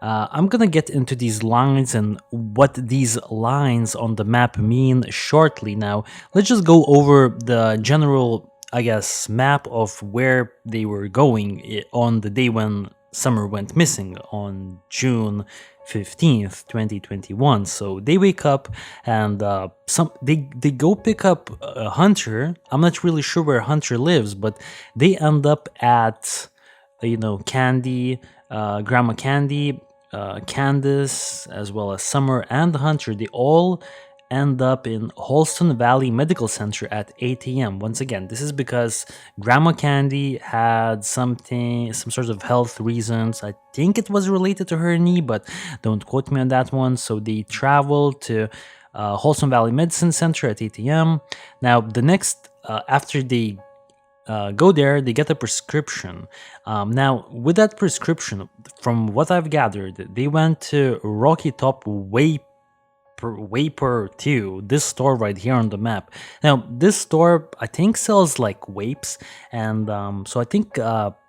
I'm gonna get into these lines and what these lines on the map mean shortly. Now, let's just go over the general, I guess, map of where they were going on the day when Summer went missing on June 15th, 2021. So they wake up and they go pick up Hunter. I'm not really sure where Hunter lives, but they end up at Candy, Grandma Candy, Candace, as well as Summer and Hunter. They all end up in Holston Valley Medical Center at 8 a.m. Once again, this is because Grandma Candy had some sort of health reasons. I think it was related to her knee, but don't quote me on that one. So they travel to Holston Valley Medicine Center at 8 a.m. Now, the next, after they go there, they get a prescription. Now, with that prescription, from what I've gathered, they went to Rocky Top Vapor 2, this store right here on the map. Now, this store, I think, sells like vapes, and so I think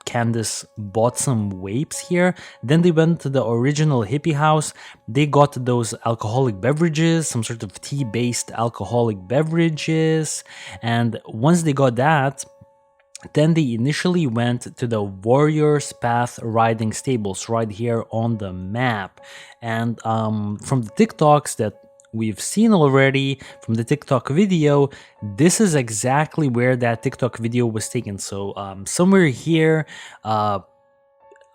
Candace bought some vapes here. Then they went to the original hippie house. They got those alcoholic beverages, some sort of tea-based alcoholic beverages, and once they got that, then they initially went to the Warrior's Path riding stables right here on the map. And from the TikToks that we've seen already, from the TikTok video, this is exactly where that TikTok video was taken. So somewhere here,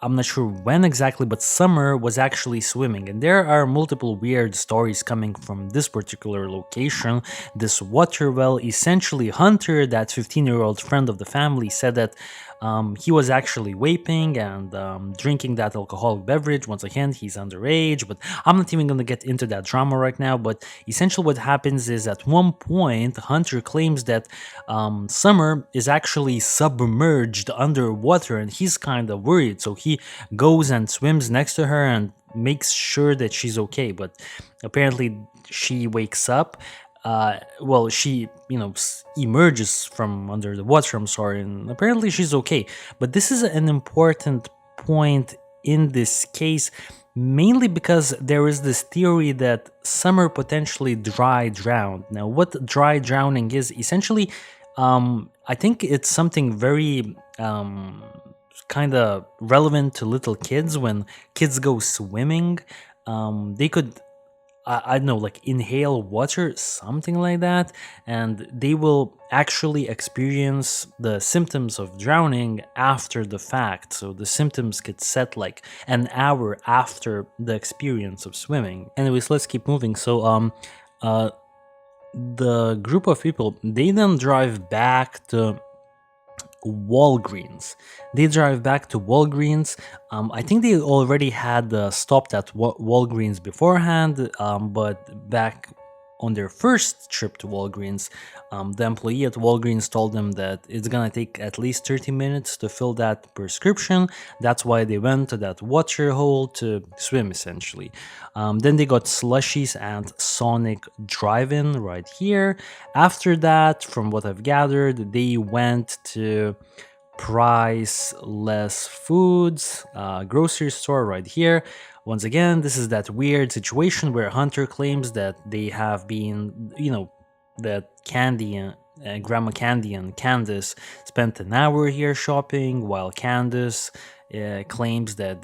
I'm not sure when exactly, but Summer was actually swimming. And there are multiple weird stories coming from this particular location. This water well, essentially Hunter, that 15-year-old friend of the family, said that he was actually vaping and drinking that alcoholic beverage. Once again, he's underage, but I'm not even going to get into that drama right now. But essentially what happens is at one point, Hunter claims that Summer is actually submerged underwater and he's kind of worried. So he goes and swims next to her and makes sure that she's okay. But apparently she wakes up. She, emerges from under the water, I'm sorry, and apparently she's okay. But this is an important point in this case, mainly because there is this theory that Summer potentially dry drowned. Now, what dry drowning is, essentially, I think it's something very kind of relevant to little kids. When kids go swimming, they could, I don't know, like inhale water, something like that, and they will actually experience the symptoms of drowning after the fact. So the symptoms get set like an hour after the experience of swimming. Anyways, let's keep moving. So the group of people, they then drive back to Walgreens. They drive back to Walgreens. I think they already had stopped at Walgreens beforehand, but back on their first trip to Walgreens, the employee at Walgreens told them that it's gonna take at least 30 minutes to fill that prescription. That's why they went to that water hole to swim, essentially. Then they got slushies and Sonic Drive-In right here. After that, from what I've gathered, they went to Priceless Foods, grocery store right here. Once again, this is that weird situation where Hunter claims that they have been, that Grandma Candy and Candace spent an hour here shopping, while Candace claims that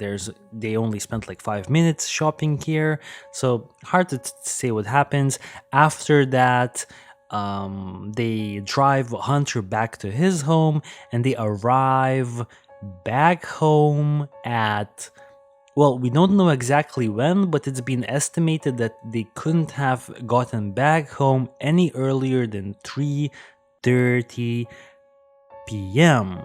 they only spent like 5 minutes shopping here. So hard to say what happens. After that, they drive Hunter back to his home, and they arrive back home at, well, we don't know exactly when, but it's been estimated that they couldn't have gotten back home any earlier than 3:30 p.m.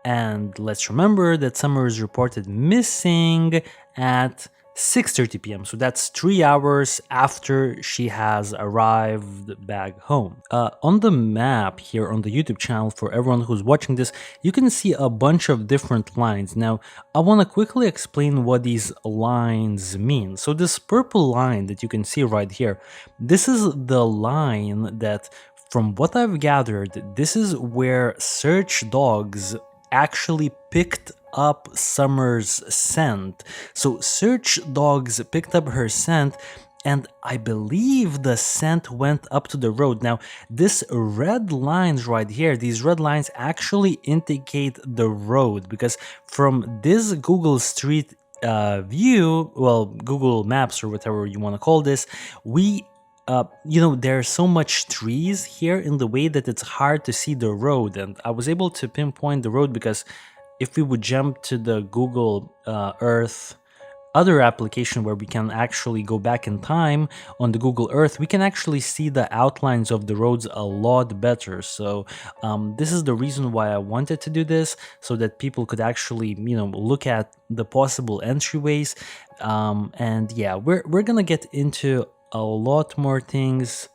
And let's remember that Summer is reported missing at 6:30 p.m. So that's 3 hours after she has arrived back home. On the map here on the YouTube channel, for everyone who's watching this, you can see a bunch of different lines. Now, I want to quickly explain what these lines mean. So this purple line that you can see right here, this is the line that, from what I've gathered, this is where search dogs actually picked up Summer's scent. So search dogs picked up her scent, and I believe the scent went up to the road. Now, this red lines right here, these red lines actually indicate the road, because from this Google Street view, well, Google Maps or whatever you want to call this, we there's so much trees here in the way that it's hard to see the road. And I was able to pinpoint the road because if we would jump to the Google Earth other application where we can actually go back in time on the Google Earth, we can actually see the outlines of the roads a lot better. So this is the reason why I wanted to do this, so that people could actually, look at the possible entryways. And yeah, we're gonna get into a lot more things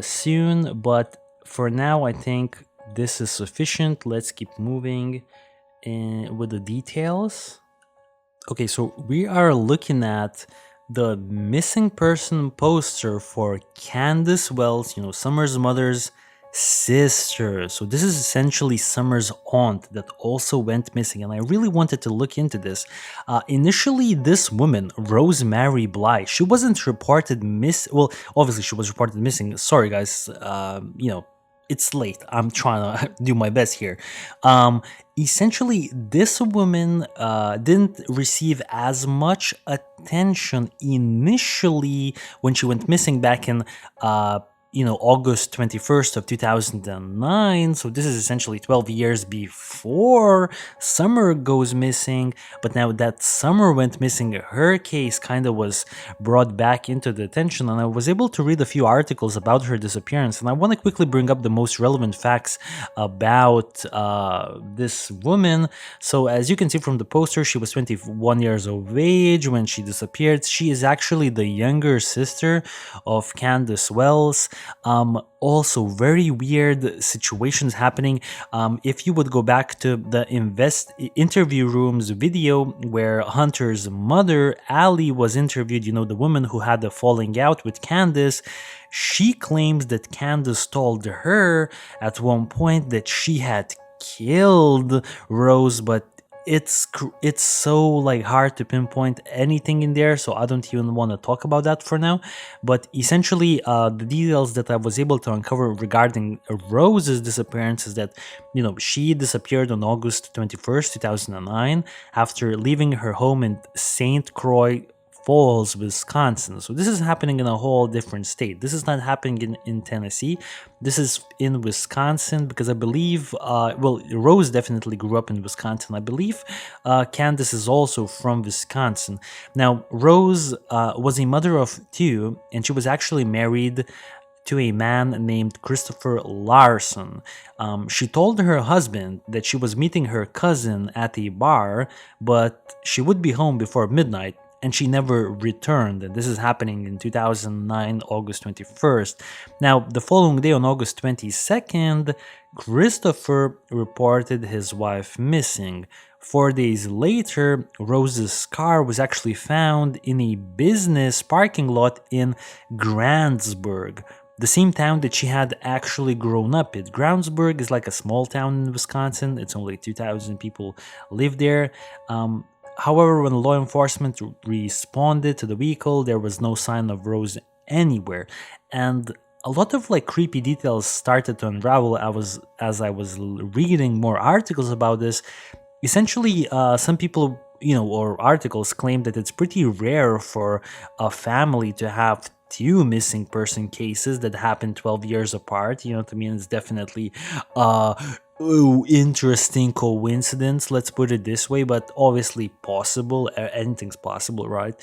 soon, but for now, I think this is sufficient. Let's keep moving with the details. Okay, so we are looking at the missing person poster for Candace Wells, Summer's mother's sister. So this is essentially Summer's aunt that also went missing, and I really wanted to look into this. Initially, this woman, Rosemary Bly, she wasn't reported Well, obviously she was reported missing. Sorry, guys. It's late. I'm trying to do my best here. Essentially, this woman didn't receive as much attention initially when she went missing back in August 21st of 2009. So this is essentially 12 years before Summer goes missing. But now that Summer went missing, her case kind of was brought back into the attention, and I was able to read a few articles about her disappearance. And I want to quickly bring up the most relevant facts about this woman. So as you can see from the poster, she was 21 years of age when she disappeared. She is actually the younger sister of Candace Wells. Also, very weird situations happening. If you would go back to the interview rooms video where Hunter's mother, Allie, was interviewed, the woman who had the falling out with Candace, she claims that Candace told her at one point that she had killed Rose, but it's so hard to pinpoint anything in there, so I don't even want to talk about that for now. But essentially, the details that I was able to uncover regarding Rose's disappearance is that she disappeared on August 21st, 2009, after leaving her home in St. Croix Falls, Wisconsin. So this is happening in a whole different state. This is not happening in Tennessee. This is in Wisconsin, because I believe, Rose definitely grew up in Wisconsin. I believe Candace is also from Wisconsin. Now, Rose was a mother of two, and she was actually married to a man named Christopher Larson. She told her husband that she was meeting her cousin at a bar, but she would be home before midnight, and she never returned. And this is happening in 2009, August 21st. Now, the following day, on August 22nd, Christopher reported his wife missing. 4 days later, Rose's car was actually found in a business parking lot in Grantsburg, the same town that she had actually grown up in. Grantsburg is like a small town in Wisconsin. It's only 2,000 people live there. However, when law enforcement responded to the vehicle, there was no sign of Rose anywhere. And a lot of creepy details started to unravel as I was reading more articles about this. Essentially, some people, or articles claim that it's pretty rare for a family to have two missing person cases that happen 12 years apart. You know what I mean? It's definitely interesting coincidence, let's put it this way, but obviously possible. Anything's possible, right?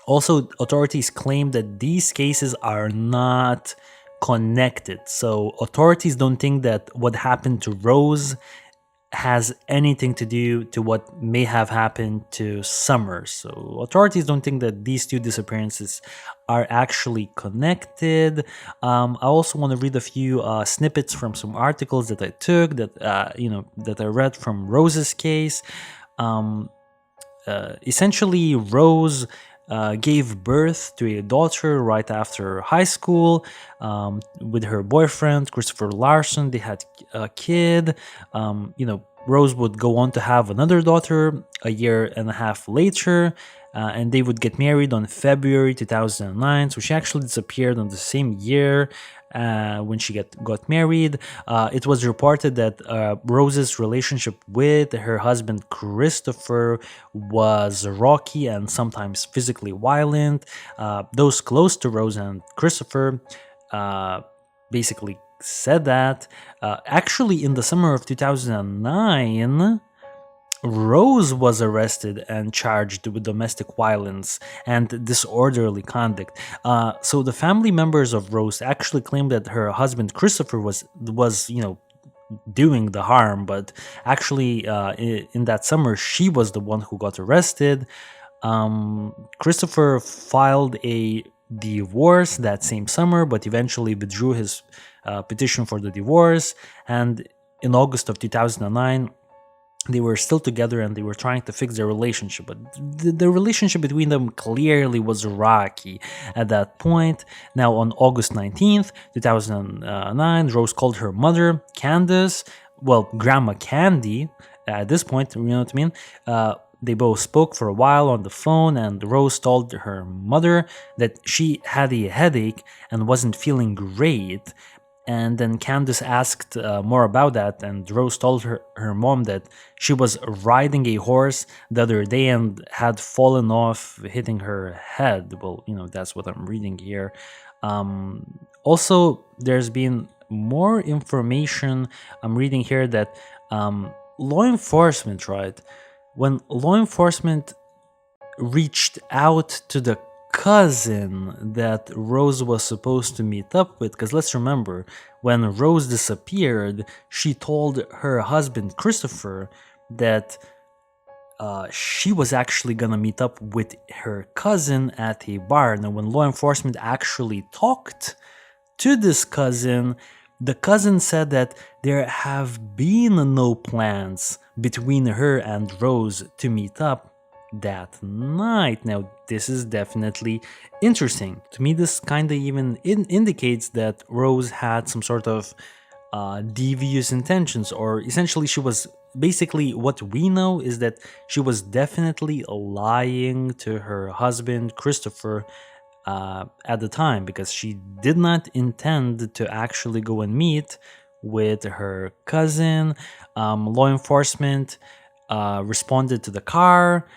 Also, authorities claim that these cases are not connected. So authorities don't think that what happened to Rose has anything to do to what may have happened to Summer. So authorities don't think that these two disappearances are actually connected. I also want to read a few snippets from some articles that I took that I read from Rose's case. Essentially, Rose gave birth to a daughter right after high school with her boyfriend, Christopher Larson. They had a kid. Rose would go on to have another daughter a year and a half later, and they would get married on February 2009. So she actually disappeared on the same year when she got married. It was reported that Rose's relationship with her husband Christopher was rocky and sometimes physically violent. Those close to Rose and Christopher basically said that. Actually, in the summer of 2009, Rose was arrested and charged with domestic violence and disorderly conduct. So the family members of Rose actually claimed that her husband Christopher was doing the harm, but actually in that summer she was the one who got arrested. Christopher filed a divorce that same summer, but eventually withdrew his petition for the divorce. And in August of 2009, they were still together and they were trying to fix their relationship, but the relationship between them clearly was rocky at that point. Now, on August 19th, 2009, Rose called her mother, Candace, well, Grandma Candy, at this point, you know what I mean? They both spoke for a while on the phone, and Rose told her mother that she had a headache and wasn't feeling great. And then Candace asked more about that, and Rose told her mom that she was riding a horse the other day and had fallen off, hitting her head. Well, that's what I'm reading here. Also, there's been more information. I'm reading here that law enforcement, right? When law enforcement reached out to the cousin that Rose was supposed to meet up with, because let's remember, when Rose disappeared, she told her husband Christopher that she was actually gonna meet up with her cousin at a bar. Now, when law enforcement actually talked to this cousin, the cousin said that there have been no plans between her and Rose to meet up that night. Now, this is definitely interesting. To me, this kind of even indicates that Rose had some sort of devious intentions, or essentially she was basically, what we know is that she was definitely lying to her husband Christopher at the time, because she did not intend to actually go and meet with her cousin. Law enforcement responded to the car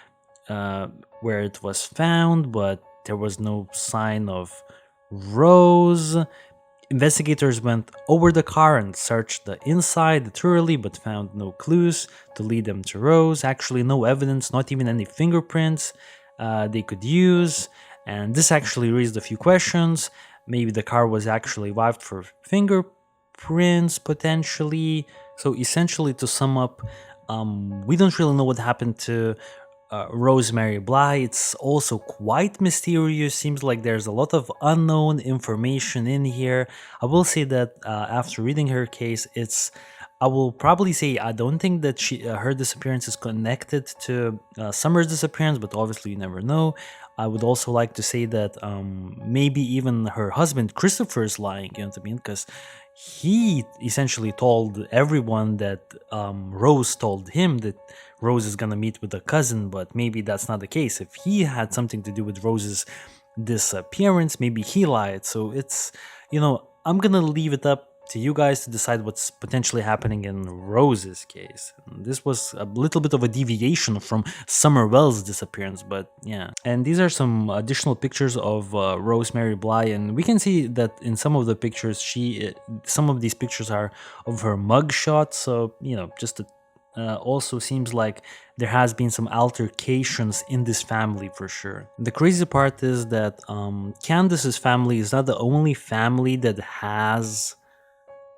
where it was found, but there was no sign of Rose. Investigators went over the car and searched the inside thoroughly, but found no clues to lead them to Rose. Actually, no evidence, not even any fingerprints they could use. And this actually raised a few questions. Maybe the car was actually wiped for fingerprints, potentially. So essentially, to sum up, we don't really know what happened to Rosemary Bly. It's also quite mysterious. Seems like there's a lot of unknown information in here. I will say that after reading her case, I will probably say I don't think that her disappearance is connected to Summer's disappearance, but obviously you never know. I would also like to say that maybe even her husband Christopher is lying, you know what I mean? Because he essentially told everyone that Rose told him that Rose is gonna meet with a cousin, but maybe that's not the case. If he had something to do with Rose's disappearance, maybe he lied. So it's, I'm gonna leave it up to you guys to decide what's potentially happening in Rose's case. This was a little bit of a deviation from Summer Wells' disappearance, but yeah. And these are some additional pictures of Rosemary Bly, and we can see that in some of the pictures, some of these pictures are of her mugshot. So just also seems like there has been some altercations in this family for sure. The crazy part is that Candace's family is not the only family that has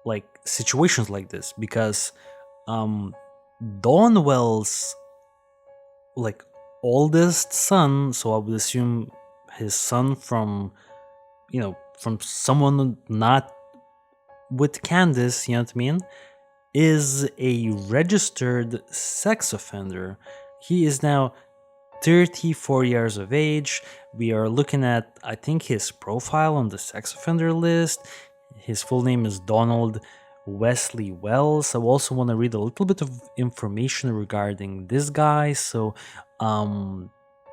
like situations like this, because Donwell's like oldest son, so I would assume his son from someone not with Candace, you know what I mean, is a registered sex offender. He is now 34 years of age. We are looking at, I think, his profile on the sex offender list. His full name is Donald Wesley Wells. I also want to read a little bit of information regarding this guy. So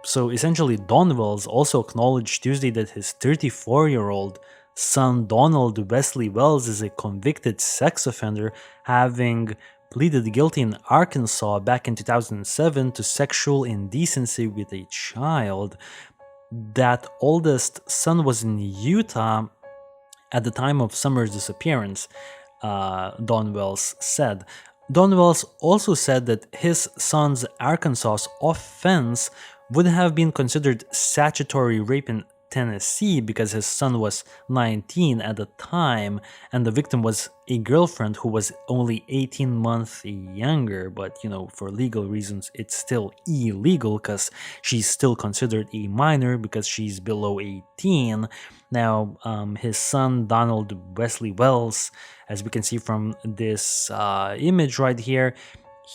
essentially, Don Wells also acknowledged Tuesday that his 34-year-old son Donald Wesley Wells is a convicted sex offender, having pleaded guilty in Arkansas back in 2007 to sexual indecency with a child. That oldest son was in Utah at the time of Summer's disappearance, Don Wells said. Don Wells also said that his son's Arkansas offense would have been considered statutory rape in Tennessee because his son was 19 at the time, and the victim was a girlfriend who was only 18 months younger. But for legal reasons, it's still illegal because she's still considered a minor because she's below 18. Now, his son, Donald Wesley Wells, as we can see from this image right here,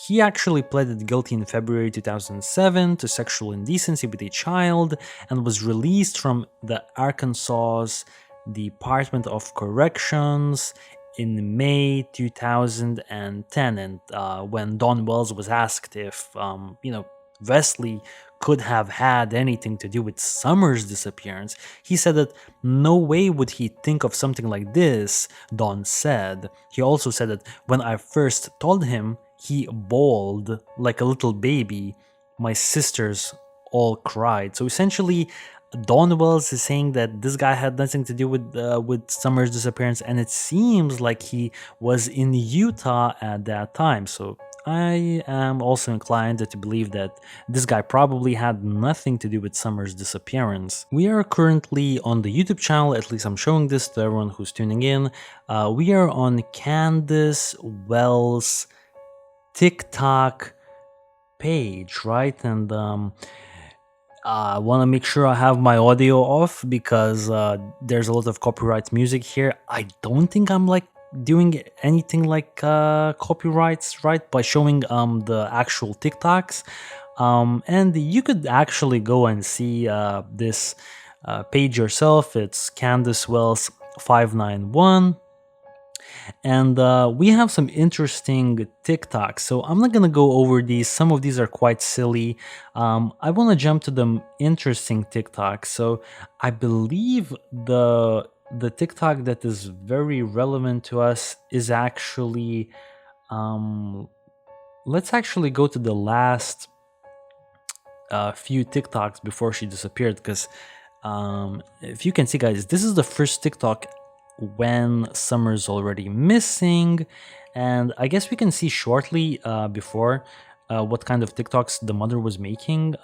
he actually pleaded guilty in February 2007 to sexual indecency with a child and was released from the Arkansas Department of Corrections in May 2010. And when Don Wells was asked if, Wesley could have had anything to do with Summer's disappearance, he said that no way would he think of something like this, Don said. He also said that when I first told him, he bawled like a little baby. My sisters all cried. So essentially, Don Wells is saying that this guy had nothing to do with Summer's disappearance, and it seems like he was in Utah at that time. So I am also inclined to believe that this guy probably had nothing to do with Summer's disappearance. We are currently on the YouTube channel, at least I'm showing this to everyone who's tuning in. We are on Candace Wells' TikTok page, right? And I want to make sure I have my audio off because there's a lot of copyright music here. I don't think I'm doing anything like copyrights, right, by showing the actual TikToks. And you could actually go and see this page yourself. It's Candace Wells 591. And we have some interesting TikToks. So I'm not going to go over these. Some of these are quite silly. I want to jump to the interesting TikToks. So I believe the TikTok that is very relevant to us is actually... let's actually go to the last few TikToks before she disappeared. Because if you can see, guys, this is the first TikTok when Summer's already missing, and I guess we can see shortly before what kind of TikToks the mother was making.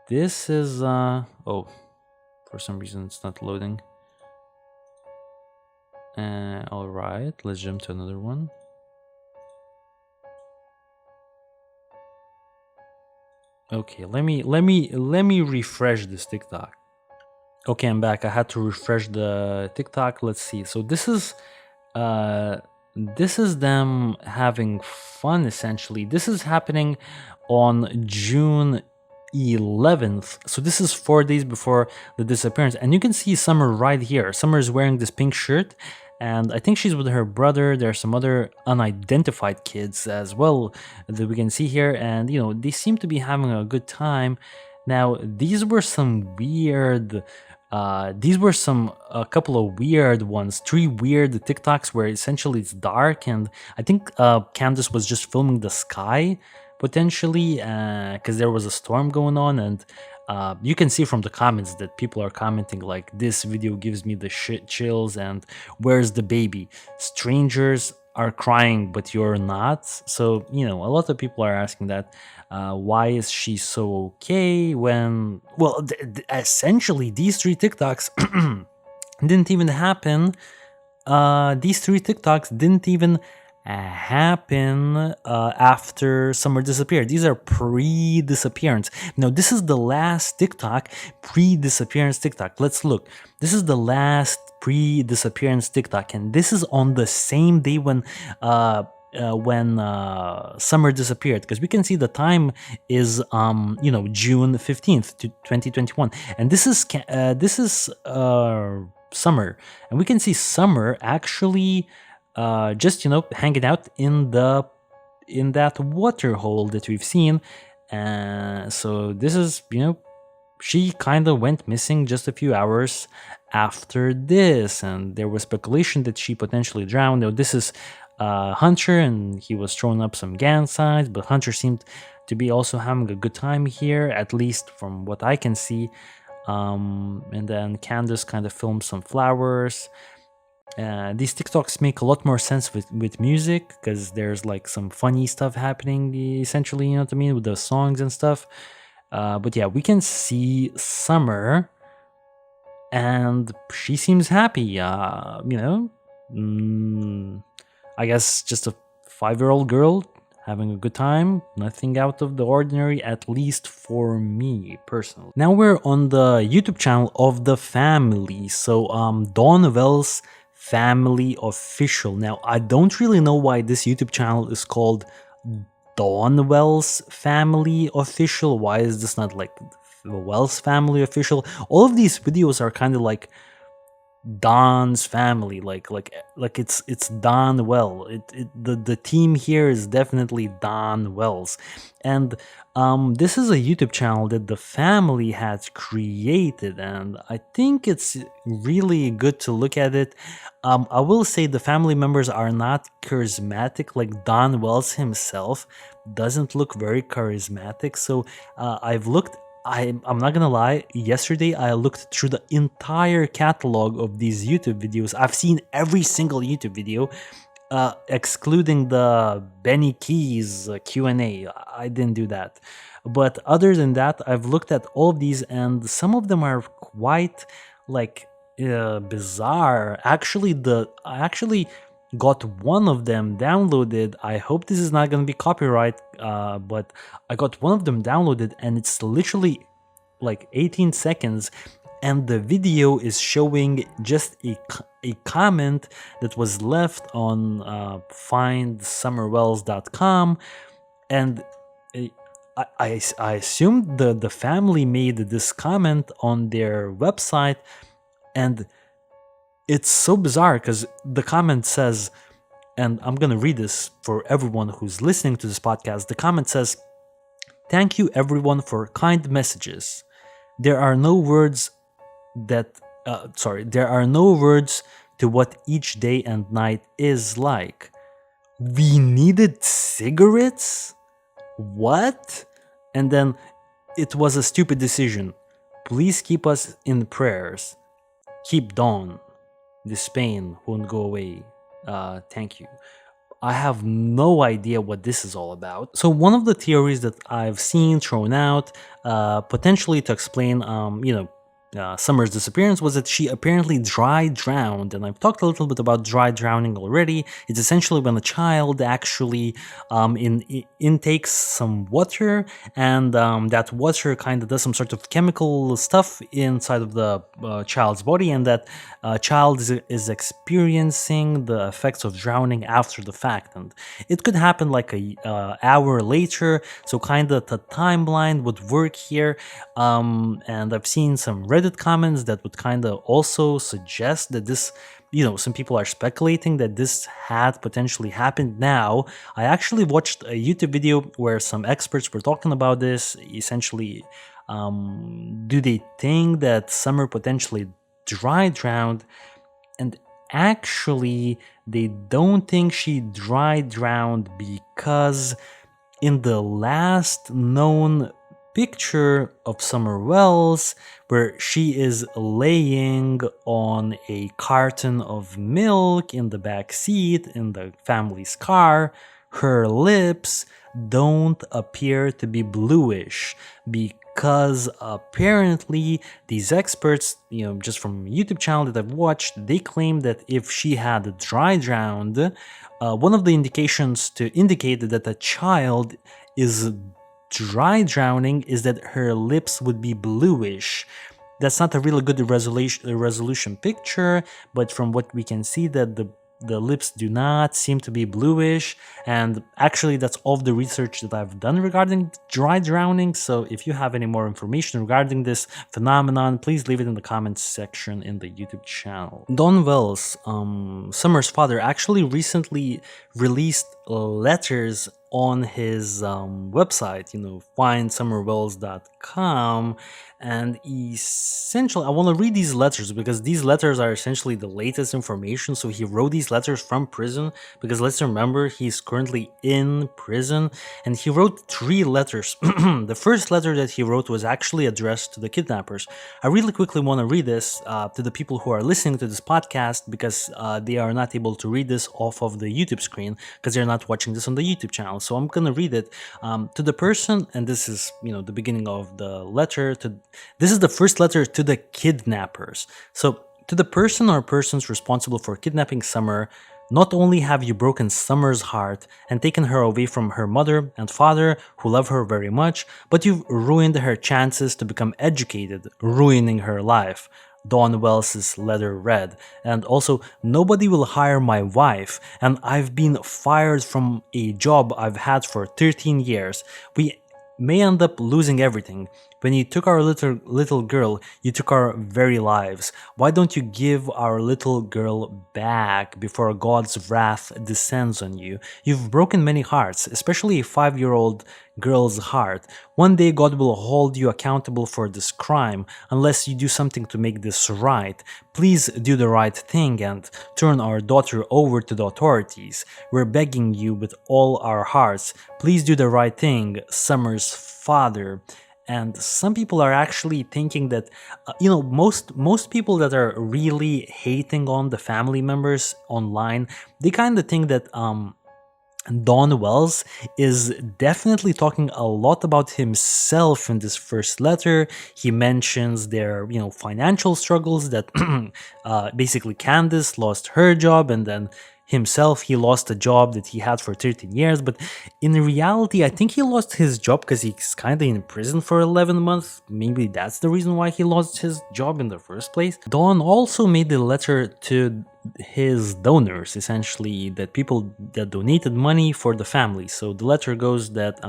This is oh, for some reason it's not loading. All right, let's jump to another one. Okay, let me refresh this TikTok. Okay, I'm back. I had to refresh the TikTok. Let's see. So this is them having fun, essentially. This is happening on June 11th. So this is 4 days before the disappearance. And you can see Summer right here. Summer is wearing this pink shirt, and I think she's with her brother. There are some other unidentified kids as well that we can see here. And, they seem to be having a good time. Now, these were some weird... a couple of weird ones, 3 weird TikToks where essentially it's dark, and I think Candace was just filming the sky, potentially, because there was a storm going on, and you can see from the comments that people are commenting like, this video gives me the chills, and where's the baby? Strangers are crying, but you're not. So, a lot of people are asking that. Why is she so okay when... Well, essentially, these 3 TikToks didn't even happen. These 3 TikToks didn't even happen after Summer disappeared. These are pre-disappearance. Now, this is the last TikTok, pre-disappearance TikTok. Let's look. This is the last pre-disappearance TikTok, and this is on the same day when Summer disappeared, because we can see the time is June 15th to 2021, and this is Summer, and we can see Summer actually just hanging out in that water hole that we've seen. So this is she kind of went missing just a few hours after this, and there was speculation that she potentially drowned. Now, this is Hunter, and he was throwing up some gang signs, but Hunter seemed to be also having a good time here, at least from what I can see. And then Candace kind of filmed some flowers. These TikToks make a lot more sense with music, because there's like some funny stuff happening, essentially, you know what I mean, with the songs and stuff. But yeah, we can see Summer, and she seems happy. I guess just a 5-year-old girl having a good time, nothing out of the ordinary, at least for me personally. Now we're on the YouTube channel of the family. So Dawn Wells Family Official. Now I don't really know why this YouTube channel is called Dawn Wells Family Official. Why is this not like the Wells Family Official? All of these videos are kind of like Don's family, like it's Don Well. The team here is definitely Don Wells, and this is a YouTube channel that the family has created, and I think it's really good to look at it. I will say the family members are not charismatic, like Don Wells himself doesn't look very charismatic. So I've looked. I'm not gonna lie, yesterday I looked through the entire catalog of these YouTube videos. I've seen every single YouTube video, excluding the Benny Keys Q&A. I didn't do that. But other than that, I've looked at all of these, and some of them are quite like bizarre. I actually got one of them downloaded. I hope this is not going to be copyright, but I got one of them downloaded, and it's literally like 18 seconds, and the video is showing just a comment that was left on findsummerwells.com, and I assumed the family made this comment on their website, and it's so bizarre because the comment says, and I'm gonna read this for everyone who's listening to this podcast. The comment says, "Thank you everyone for kind messages. There are no words there are no words to what each day and night is like. We needed cigarettes? What?" And then, "It was a stupid decision. Please keep us in prayers. Keep Dawn. This pain won't go away. Thank you." I have no idea what this is all about. So one of the theories that I've seen thrown out, potentially to explain, Summer's disappearance, was that she apparently dry drowned, and I've talked a little bit about dry drowning already. It's essentially when a child actually intakes some water, and that water kind of does some sort of chemical stuff inside of the child's body, and that child is experiencing the effects of drowning after the fact. And it could happen like a hour later, so kind of the timeline would work here. And I've seen some Reddit comments that would kind of also suggest that this, some people are speculating that this had potentially happened. Now, I actually watched a YouTube video where some experts were talking about this. Essentially, do they think that Summer potentially dry drowned? And actually, they don't think she dry drowned because in the last known picture of Summer Wells, where she is laying on a carton of milk in the back seat in the family's car, her lips don't appear to be bluish, because apparently these experts, just from a YouTube channel that I've watched, they claim that if she had dry drowned, one of the indications to indicate that a child is dry drowning is that her lips would be bluish. That's not a really good resolution picture, but from what we can see, that the lips do not seem to be bluish, and actually that's all of the research that I've done regarding dry drowning. So if you have any more information regarding this phenomenon, please leave it in the comments section in the YouTube channel. Don Wells, Summer's father, actually recently released letters on his website, findsummerwells.com, and essentially I want to read these letters because these letters are essentially the latest information. So he wrote these letters from prison, because let's remember he's currently in prison, and he wrote 3 letters. The first letter that he wrote was actually addressed to the kidnappers. I really quickly want to read this to the people who are listening to this podcast, because they are not able to read this off of the YouTube screen because they're not watching this on the YouTube channel. So I'm gonna read it to the person, and this is, the beginning of the letter. This is the first letter to the kidnappers. So, to the person or persons responsible for kidnapping Summer, not only have you broken Summer's heart and taken her away from her mother and father, who love her very much, but you've ruined her chances to become educated, ruining her life. Dawn Wells's letter read. And also, nobody will hire my wife, and I've been fired from a job I've had for 13 years. We may end up losing everything. When you took our little girl, you took our very lives. Why don't you give our little girl back before God's wrath descends on you? You've broken many hearts, especially a 5-year-old girl's heart. One day God will hold you accountable for this crime unless you do something to make this right. Please do the right thing and turn our daughter over to the authorities. We're begging you with all our hearts. Please do the right thing, Summer's father. And some people are actually thinking that, most people that are really hating on the family members online, they kind of think that Dawn Wells is definitely talking a lot about himself in this first letter. He mentions their, financial struggles, that basically Candace lost her job, and then himself, he lost a job that he had for 13 years. But in reality, I think he lost his job because he's kind of in prison for 11 months. Maybe that's the reason why he lost his job in the first place. Dawn also made a letter to his donors, essentially, that people that donated money for the family. So the letter goes that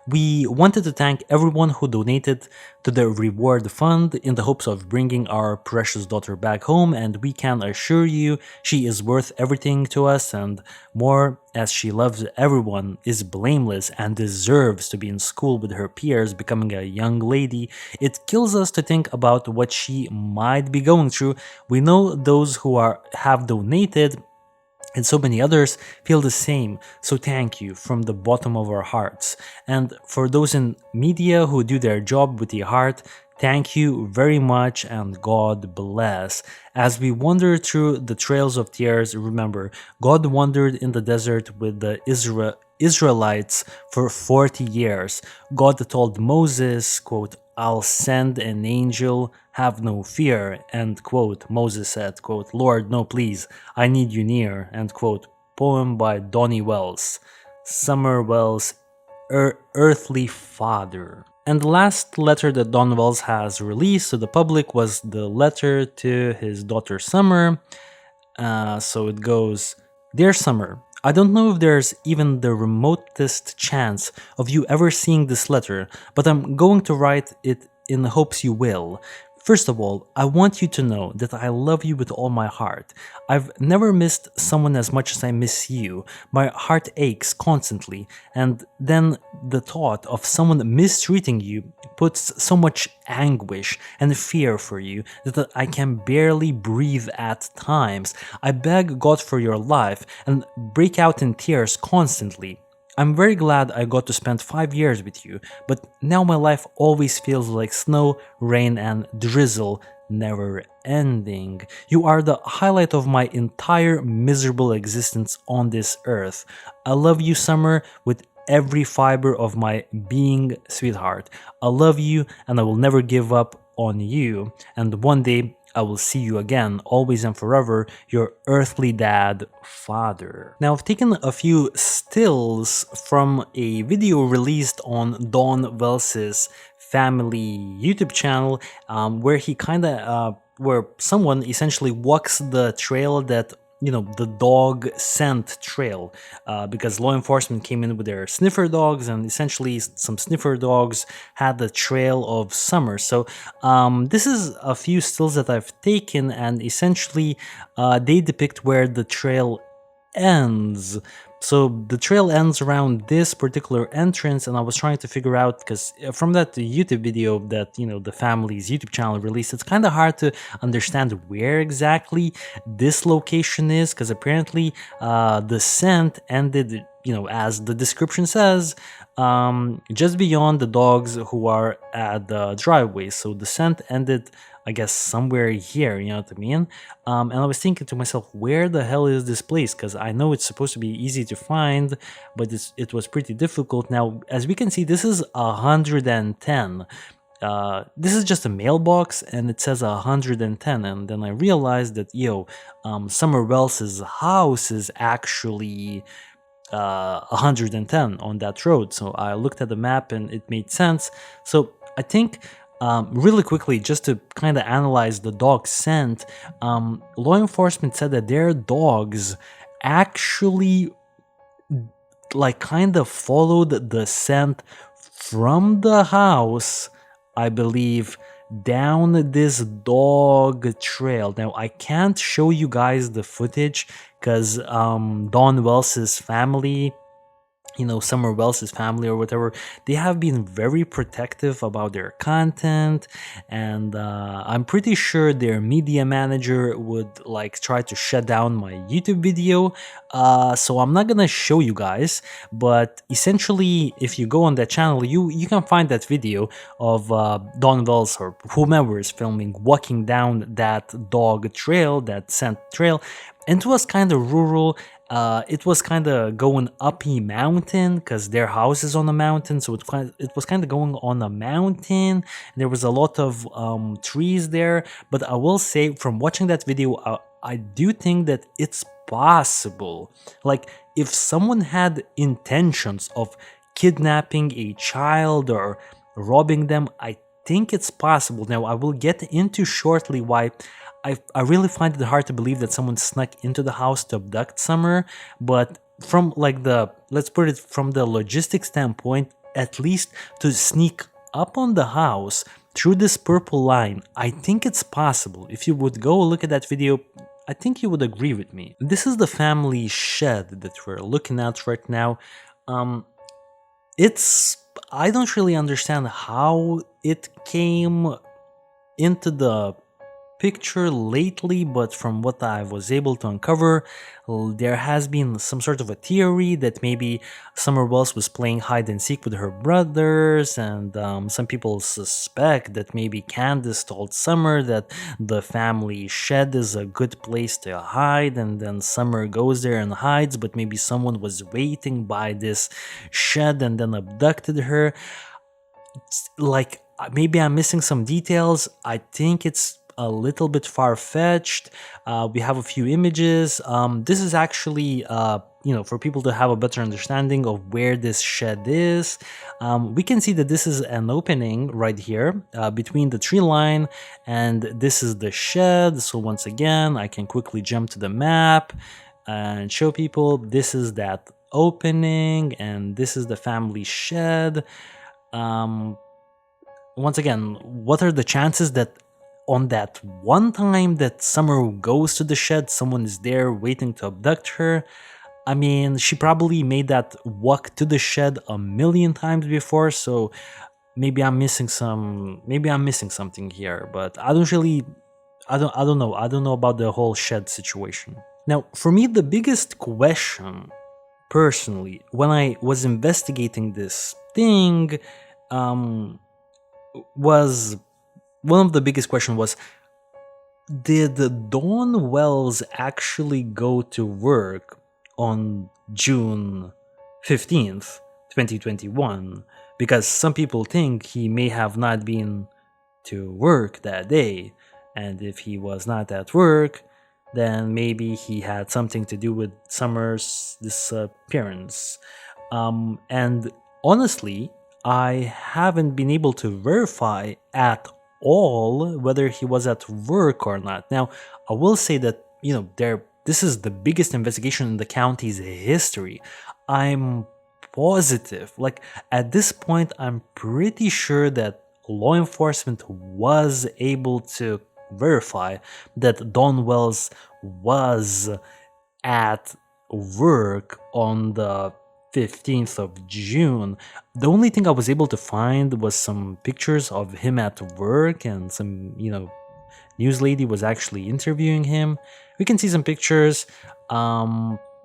we wanted to thank everyone who donated to the reward fund in the hopes of bringing our precious daughter back home, and we can assure you she is worth everything to us and more, as she loves everyone, is blameless, and deserves to be in school with her peers, becoming a young lady. It kills us to think about what she might be going through. We know those who have donated and so many others feel the same, so thank you from the bottom of our hearts. And for those in media who do their job with the heart, thank you very much and God bless. As we wander through the trails of tears, remember, God wandered in the desert with the Israelites for 40 years. God told Moses, quote, I'll send an angel, have no fear, end quote. Moses said, quote, Lord, no please, I need you near, end quote. Poem by Donnie Wells, Summer Wells' earthly father. And the last letter that Don Wells has released to the public was the letter to his daughter Summer. So it goes, Dear Summer, I don't know if there's even the remotest chance of you ever seeing this letter, but I'm going to write it in the hopes you will. First of all, I want you to know that I love you with all my heart. I've never missed someone as much as I miss you. My heart aches constantly, and then the thought of someone mistreating you puts so much anguish and fear for you that I can barely breathe at times. I beg God for your life and break out in tears constantly. I'm very glad I got to spend 5 years with you, but now my life always feels like snow, rain, and drizzle, never ending. You are the highlight of my entire miserable existence on this earth. I love you, Summer, with every fiber of my being, sweetheart. I love you and I will never give up on you, and one day I will see you again, always and forever, your earthly dad, father. Now, I've taken a few stills from a video released on Dawn Wells's family YouTube channel, where someone essentially walks the trail that the dog scent trail, because law enforcement came in with their sniffer dogs, and essentially some sniffer dogs had the trail of Summer. So this is a few stills that I've taken, and essentially they depict where the trail ends. So the trail ends around this particular entrance, and I was trying to figure out, because from that YouTube video that the family's YouTube channel released, it's kind of hard to understand where exactly this location is, because apparently the scent ended, as the description says, just beyond the dogs who are at the driveway. So the scent ended I guess somewhere here, you know what I mean? And I was thinking to myself, where the hell is this place? Because I know it's supposed to be easy to find, but it was pretty difficult. Now, as we can see, this is 110. This is just a mailbox and it says 110, and then I realized that Summer Wells's house is actually 110 on that road. So I looked at the map and it made sense. So I think really quickly, just to kind of analyze the dog scent, law enforcement said that their dogs actually like kind of followed the scent from the house, I believe, down this dog trail. Now I can't show you guys the footage because Dawn Wells's family, Summer Wells's family or whatever, they have been very protective about their content, and I'm pretty sure their media manager would like try to shut down my YouTube video. So I'm not gonna show you guys, but essentially, if you go on that channel, you can find that video of Dawn Wells or whomever is filming walking down that dog trail, that scent trail, and it was kind of rural. It was kind of going up a mountain because their house is on a mountain, so it was kind of going on a mountain. There was a lot of trees there, but I will say from watching that video, I do think that it's possible. Like if someone had intentions of kidnapping a child or robbing them, I think it's possible. Now I will get into shortly why I really find it hard to believe that someone snuck into the house to abduct Summer, but from let's put it from the logistics standpoint, at least to sneak up on the house through this purple line, I think it's possible. If you would go look at that video, I think you would agree with me. This is the family shed that we're looking at right now. I don't really understand how it came into the picture lately, but from what I was able to uncover, there has been some sort of a theory that maybe Summer Wells was playing hide and seek with her brothers, and some people suspect that maybe Candace told Summer that the family shed is a good place to hide, and then Summer goes there and hides, but maybe someone was waiting by this shed and then abducted her. Like, maybe I'm missing some details. I think it's a little bit far-fetched. We have a few images. This is actually, for people to have a better understanding of where this shed is. We can see that this is an opening right here between the tree line, and this is the shed. So once again, I can quickly jump to the map and show people this is that opening, and this is the family shed. Once again, what are the chances that on that one time that Summer goes to the shed, someone is there waiting to abduct her? I mean, she probably made that walk to the shed a million times before, so maybe I'm missing something here, but I don't know. I don't know about the whole shed situation. Now, for me, the biggest question, personally, when I was investigating this thing, was one of the biggest questions was, did Dawn Wells actually go to work on June 15th, 2021? Because some people think he may have not been to work that day, and if he was not at work, then maybe he had something to do with Summer's disappearance. And honestly, I haven't been able to verify at all whether he was at work or not. Now, I will say that, this is the biggest investigation in the county's history. I'm positive, like at this point, I'm pretty sure that law enforcement was able to verify that Dawn Wells was at work on the 15th of June. The only thing I was able to find was some pictures of him at work, and some, news lady was actually interviewing him. We can see some pictures.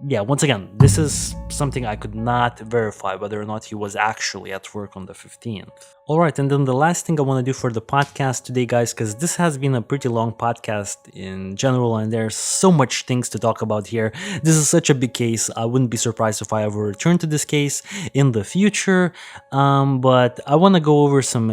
yeah, once again, this is something I could not verify whether or not he was actually at work on the 15th. Alright, and then the last thing I want to do for the podcast today, guys, because this has been a pretty long podcast in general, and there's so much things to talk about here. This is such a big case. I wouldn't be surprised if I ever return to this case in the future. But I want to go over some,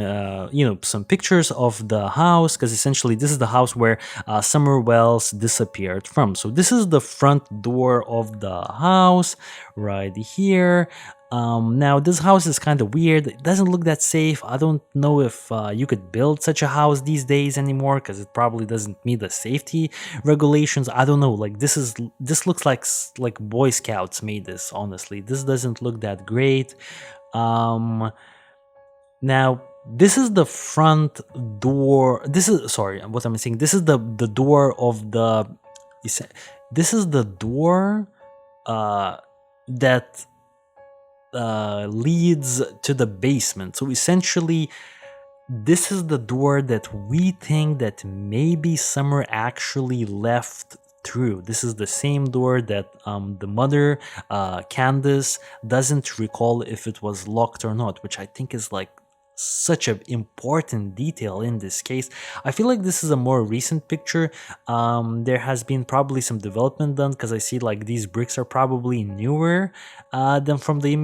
some pictures of the house, because essentially this is the house where Summer Wells disappeared from. So this is the front door of the house right here. Now this house is kind of weird. It doesn't look that safe. I don't know if you could build such a house these days anymore, because it probably doesn't meet the safety regulations. I don't know. Like this looks like Boy Scouts made this. Honestly, this doesn't look that great. Now this is the front door. This is, sorry, what am I saying? This is the door of the. This is the door that leads to the basement. So essentially, this is the door that we think that maybe Summer actually left through. This is the same door that the mother, Candace, doesn't recall if it was locked or not, which I think is like such an important detail in this case. I feel like this is a more recent picture. There has been probably some development done, because I see like these bricks are probably newer than from the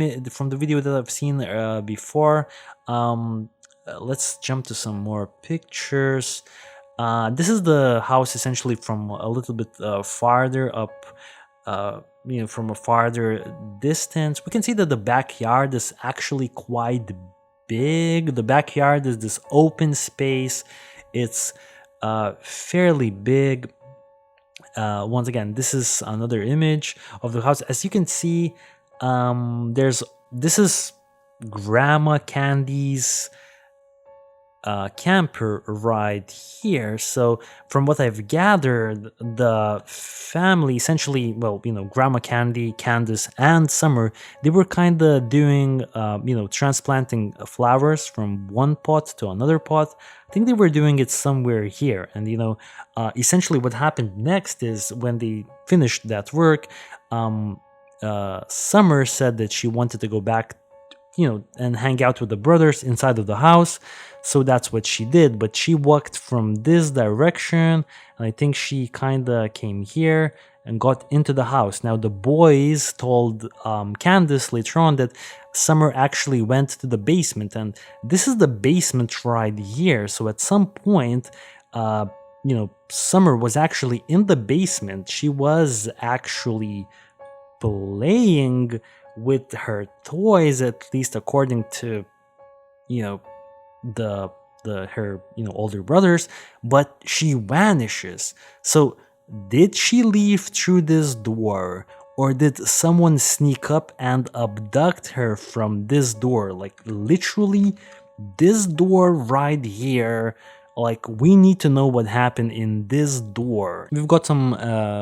video that I've seen before. Let's jump to some more pictures. This is the house essentially from a little bit farther up, from a farther distance. We can see that the backyard is actually quite big. The backyard is this open space. It's fairly big. Once again, this is another image of the house. As you can see, this is Grandma Candy's camper right here. So from what I've gathered, the family essentially, Grandma Candy, Candace, and Summer, they were kind of doing, transplanting flowers from one pot to another pot. I think they were doing it somewhere here. And, essentially what happened next is when they finished that work, Summer said that she wanted to go back, and hang out with the brothers inside of the house. So that's what she did, but she walked from this direction, and I think she kind of came here and got into the house. Now the boys told Candace later on that Summer actually went to the basement, and this is the basement right here. So at some point, Summer was actually in the basement. She was actually playing with her toys, at least according to her older brothers, but she vanishes. So did she leave through this door, or did someone sneak up and abduct her from this door? Like literally this door right here. Like, we need to know what happened in this door. We've got some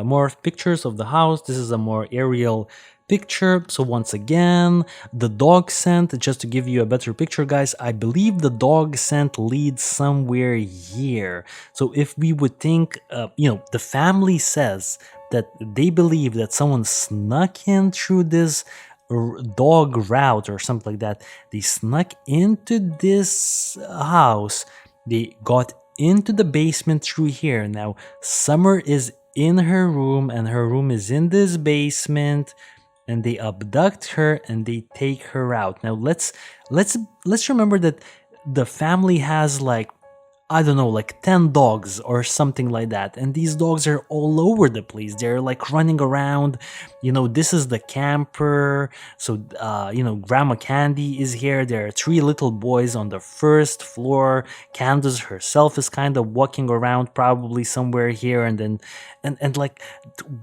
more pictures of the house. This is a more aerial picture. So once again, the dog scent, just to give you a better picture, guys, I believe the dog scent leads somewhere here. So if we would think, the family says that they believe that someone snuck in through this dog route or something like that. They snuck into this house. They got into the basement through here. Now, Summer is in her room, and her room is in this basement, and they abduct her and they take her out. Now, let's remember that the family has like, I don't know, like 10 dogs or something like that. And these dogs are all over the place. They're like running around. This is the camper. So, Grandma Candy is here. There are 3 little boys on the first floor. Candace herself is kind of walking around probably somewhere here. And then, and like,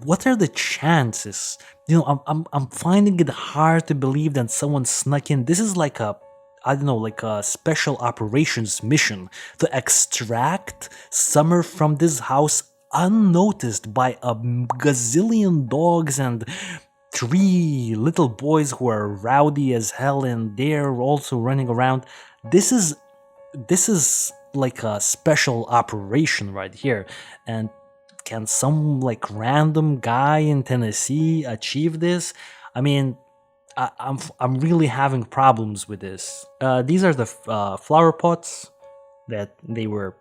what are the chances? I'm finding it hard to believe that someone snuck in. This is like a special operations mission to extract Summer from this house unnoticed by a gazillion dogs and 3 little boys who are rowdy as hell, and they're also running around. This is like a special operation right here. And can some like random guy in Tennessee achieve this? I mean, I'm really having problems with this. These are the flower pots that they were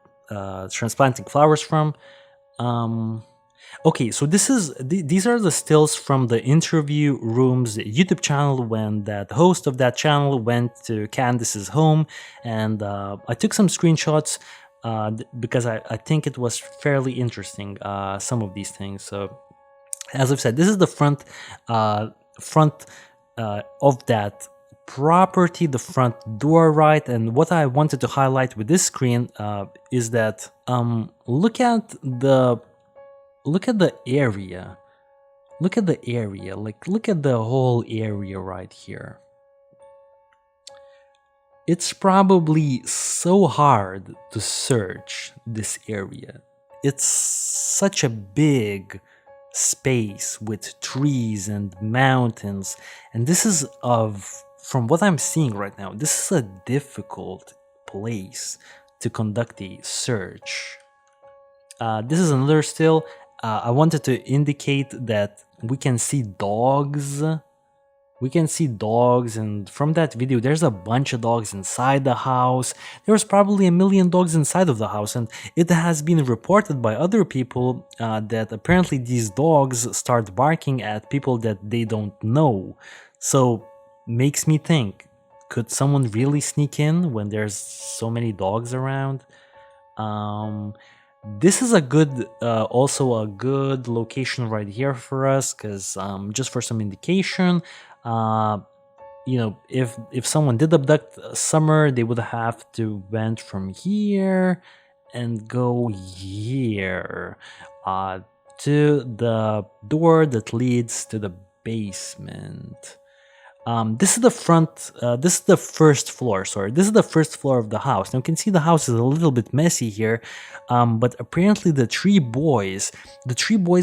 transplanting flowers from. Okay, so these are the stills from the interview room's YouTube channel when that host of that channel went to Candace's home, and I took some screenshots because I think it was fairly interesting, some of these things. So as I've said, this is the front of that property, the front door, right? And what I wanted to highlight with this screen is that look at the area. Look at the area. Like, look at the whole area right here. It's probably so hard to search this area. It's such a big space with trees and mountains, and this is from what I'm seeing right now, this is a difficult place to conduct a search. This is another still. I wanted to indicate that we can see dogs. And from that video, there's a bunch of dogs inside the house. There's probably 1 million dogs inside of the house, and it has been reported by other people that apparently these dogs start barking at people that they don't know. So, makes me think, could someone really sneak in when there's so many dogs around? This is also a good location right here for us, because just for some indication, if someone did abduct Summer, they would have to went from here and go here to the door that leads to the basement. This is the front, this is the first floor, sorry. This is the first floor of the house. Now you can see the house is a little bit messy here, but apparently the three boys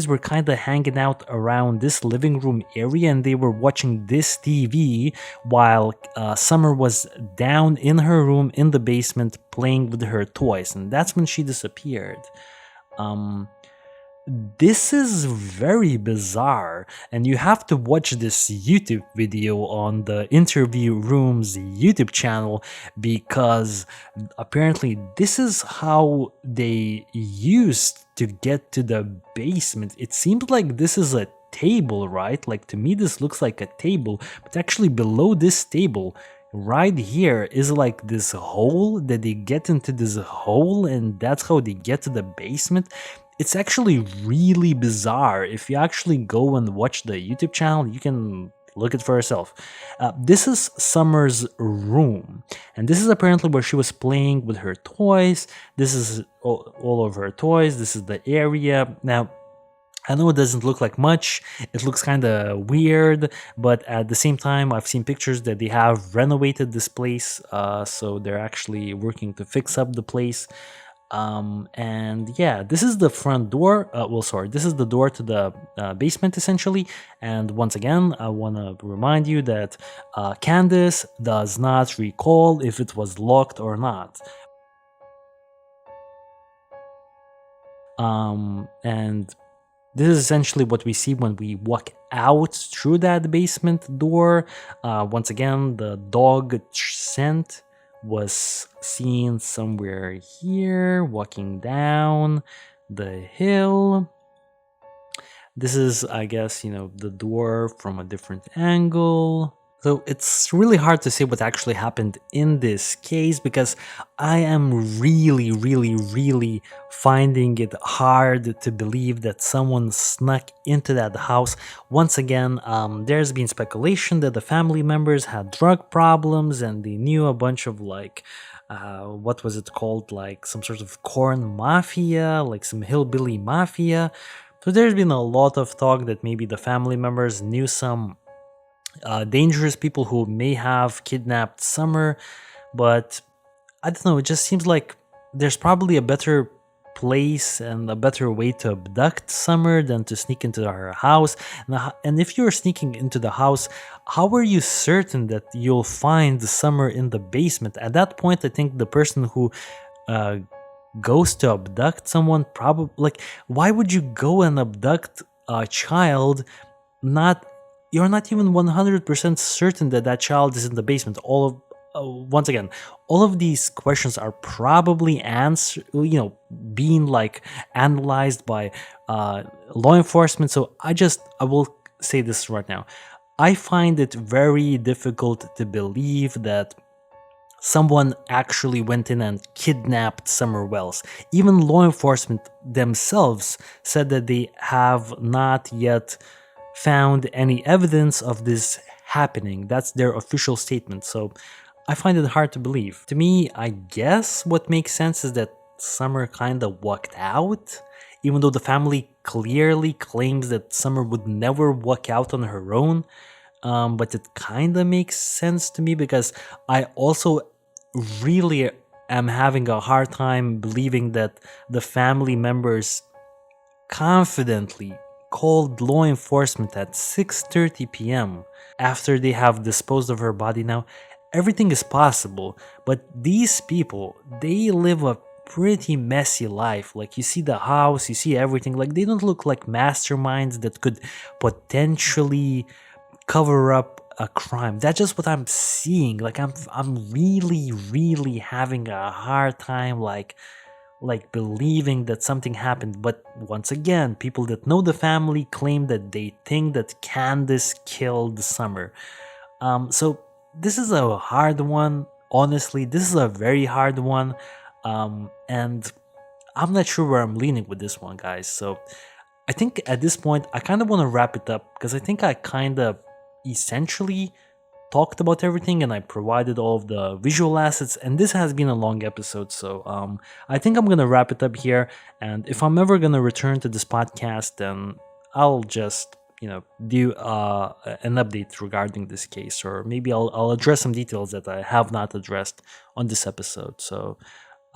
were kind of hanging out around this living room area, and they were watching this TV while Summer was down in her room in the basement playing with her toys, and that's when she disappeared. This is very bizarre, and you have to watch this YouTube video on the interview room's YouTube channel, because apparently this is how they used to get to the basement. It seems like this is a table, right? Like, to me this looks like a table, but actually below this table right here is like this hole that they get into, this hole, and that's how they get to the basement. It's actually really bizarre. If you actually go and watch the YouTube channel, you can look it for yourself. This is Summer's room, and this is apparently where she was playing with her toys. This is all of her toys. This is the area. Now, I know it doesn't look like much, it looks kind of weird, but at the same time, I've seen pictures that they have renovated this place, so they're actually working to fix up the place. And yeah, this is the front door. This is the door to the basement, essentially. And once again, I want to remind you that Candace does not recall if it was locked or not. And this is essentially what we see when we walk out through that basement door. Once again, the dog scent was seen somewhere here, walking down the hill. This is, I guess, the door from a different angle. So it's really hard to say what actually happened in this case, because I am really finding it hard to believe that someone snuck into that house. Once again, there's been speculation that the family members had drug problems and they knew a bunch of what was it called? Like some sort of corn mafia, like some hillbilly mafia. So there's been a lot of talk that maybe the family members knew some dangerous people who may have kidnapped Summer, but I don't know, it just seems like there's probably a better place and a better way to abduct Summer than to sneak into her house. And if you're sneaking into the house, how are you certain that you'll find Summer in the basement? At that point, I think the person who goes to abduct someone, probably like, why would you go and abduct a child? Not You're not even 100% certain that that child is in the basement. Once again, all of these questions are probably being like analyzed by law enforcement. So I will say this right now. I find it very difficult to believe that someone actually went in and kidnapped Summer Wells. Even law enforcement themselves said that they have not yet found any evidence of this happening. That's their official statement. So I find it hard to believe. To me, I guess what makes sense is that Summer kinda walked out, even though the family clearly claims that Summer would never walk out on her own. But it kinda makes sense to me because I also really am having a hard time believing that the family members confidently called law enforcement at 6:30 p.m. after they have disposed of her body. Now, everything is possible, but these people, they live a pretty messy life. Like, you see the house, you see everything. Like, they don't look like masterminds that could potentially cover up a crime. That's just what I'm seeing. Like, I'm really having a hard time like believing that something happened. But once again, people that know the family claim that they think that Candace killed Summer. So this is a hard one. Honestly, this is a very hard one. And I'm not sure where I'm leaning with this one, guys. So I think at this point, I kind of want to wrap it up because I think I kind of essentially talked about everything and I provided all of the visual assets, and this has been a long episode. So I think I'm gonna wrap it up here, and if I'm ever gonna return to this podcast, then I'll just do an update regarding this case, or maybe I'll address some details that I have not addressed on this episode. So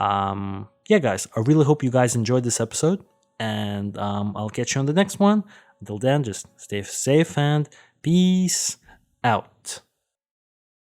yeah, guys, I really hope you guys enjoyed this episode, and I'll catch you on the next one. Until then, just stay safe and peace out.